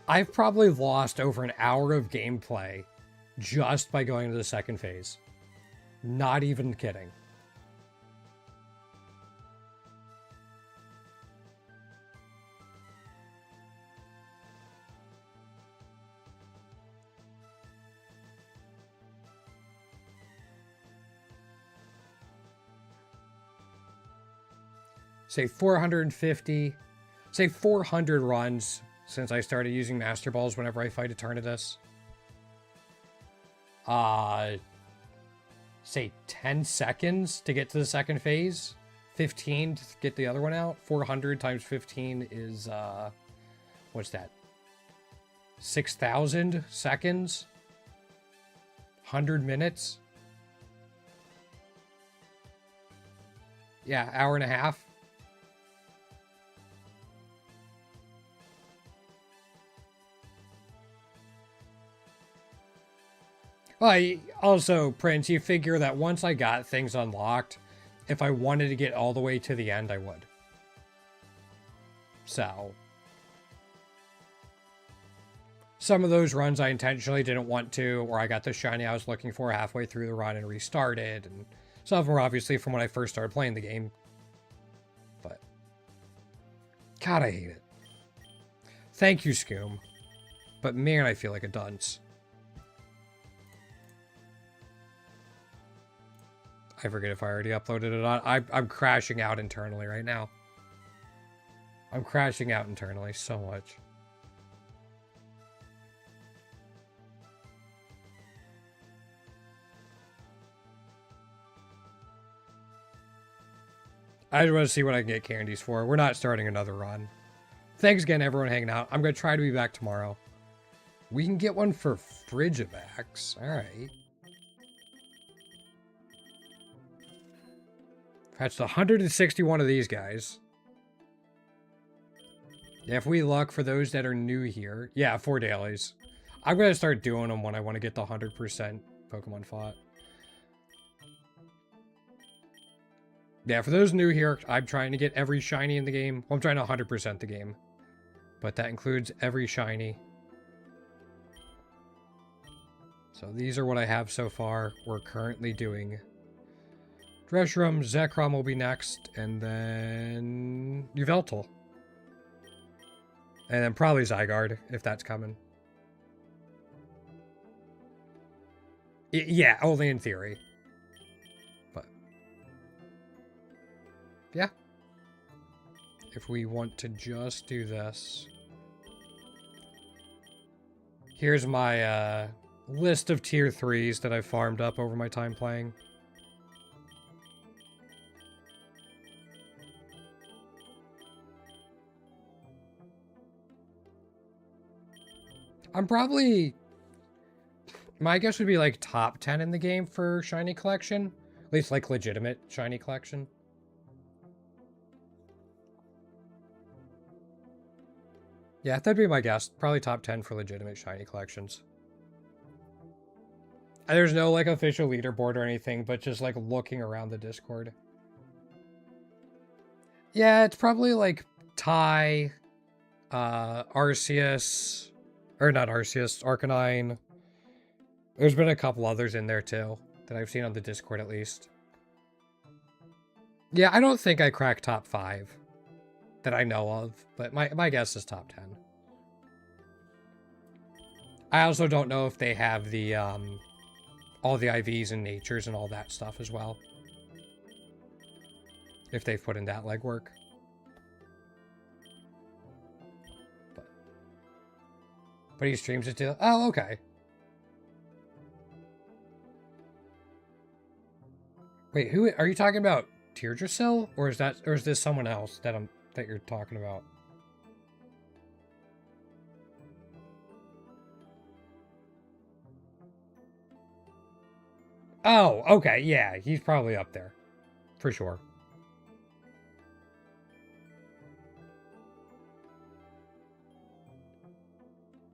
I've probably lost over an hour of gameplay just by going to the second phase. Not even kidding. Say 450, say 400 runs since I started using Master Balls whenever I fight Eternatus. Say 10 seconds to get to the second phase. 15 to get the other one out. 400 times 15 is, what's that? 6,000 seconds? 100 minutes? Yeah, hour and a half. Well, also, Prince, you figure that once I got things unlocked, if I wanted to get all the way to the end, I would. So, some of those runs I intentionally didn't want to, or I got the shiny I was looking for halfway through the run and restarted, and some of them were obviously from when I first started playing the game. But, God, I hate it. Thank you, Scoom. But man, I feel like a dunce. I forget if I already uploaded it on. I'm crashing out internally right now. I'm crashing out internally so much. I just want to see what I can get candies for. We're not starting another run. Thanks again, everyone hanging out. I'm going to try to be back tomorrow. We can get one for Frigivax. All right. Fetched 161 of these guys. Yeah, if we luck for those that are new here. Yeah, 4 dailies. I'm going to start doing them when I want to get the 100% Pokemon fought. Yeah, for those new here, I'm trying to get every shiny in the game. Well, I'm trying to 100% the game. But that includes every shiny. So these are what I have so far. We're currently doing Reshiram, Zekrom will be next, and then Yveltal. And then probably Zygarde, if that's coming. Yeah, only in theory. But, yeah. If we want to just do this. Here's my list of tier 3s that I've farmed up over my time playing. I'm probably... My guess would be like top 10 in the game for shiny collection. At least like legitimate shiny collection. Yeah, that'd be my guess. Probably top 10 for legitimate shiny collections. There's no like official leaderboard or anything, but just like looking around the Discord. Yeah, it's probably like Tai, Arceus... Or not Arceus, Arcanine. There's been a couple others in there too, that I've seen on the Discord at least. Yeah, I don't think I cracked top 5 that I know of, but my guess is top 10. I also don't know if they have the, all the IVs and natures and all that stuff as well. If they've put in that legwork. But he streams it too. Oh, okay. Wait, who are you talking about? Teardrasil? Or is this someone else that you're talking about? Oh, okay, yeah, he's probably up there. For sure.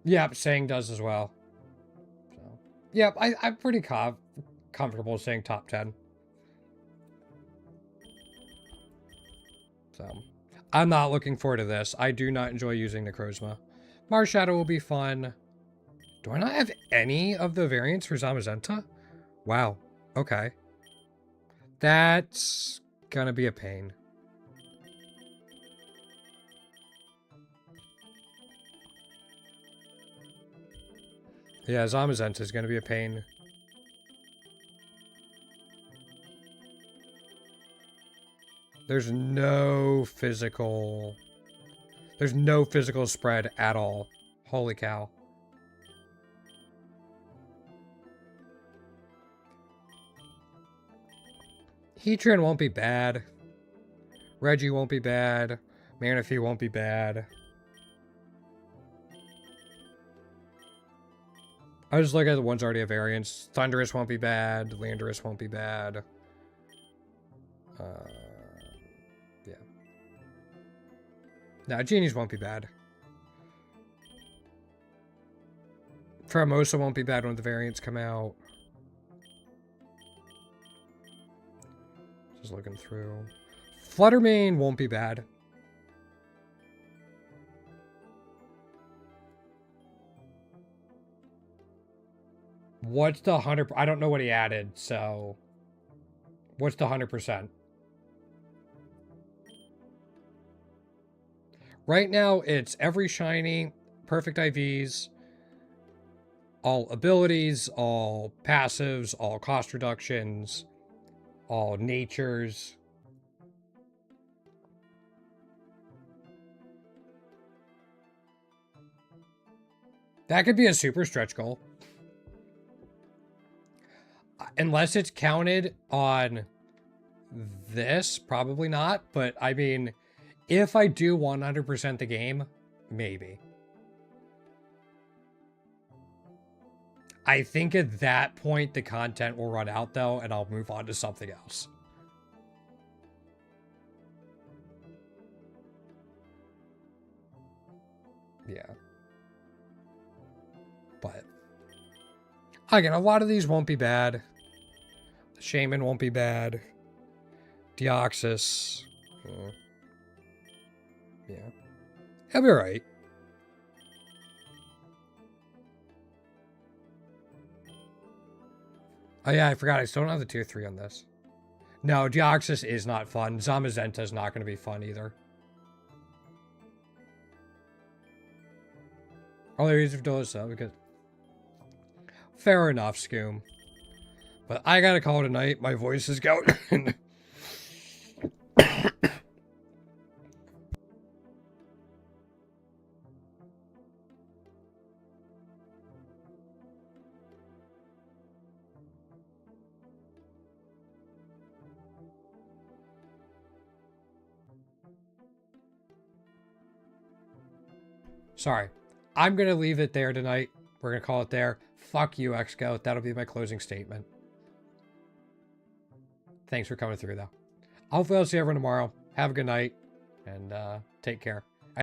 Yep, Sang does as well. So, yep, I'm pretty comfortable saying top 10. So, I'm not looking forward to this. I do not enjoy using Necrozma. Marshadow will be fun. Do I not have any of the variants for Zamazenta? Wow. Okay. That's gonna be a pain. Yeah, Zamazenta is gonna be a pain. There's no physical spread at all. Holy cow. Heatran won't be bad. Reggie won't be bad. Manaphy won't be bad. I just look at the ones already have variants. Thundurus won't be bad. Landorus won't be bad. Yeah. No, Genies won't be bad. Formosa won't be bad when the variants come out. Just looking through. Fluttermane won't be bad. What's the 100? I don't know what he added, so... What's the 100%? Right now, it's every shiny, perfect IVs, all abilities, all passives, all cost reductions, all natures. That could be a super stretch goal. Unless it's counted on this, probably not. But, I mean, if I do 100% the game, maybe. I think at that point, the content will run out, though, and I'll move on to something else. Yeah. But, again, a lot of these won't be bad. Shaman won't be bad. Deoxys. Yeah. He'll be alright. Oh yeah, I forgot. I still don't have the tier 3 on this. No, Deoxys is not fun. Zamazenta is not going to be fun either. Only reason for doing so because... Fair enough, Scoom. But I gotta call it a night. My voice is going. Sorry. I'm gonna leave it there tonight. We're gonna call it there. Fuck you, Xgo. That'll be my closing statement. Thanks for coming through, though. Hopefully I'll see everyone tomorrow. Have a good night, and take care.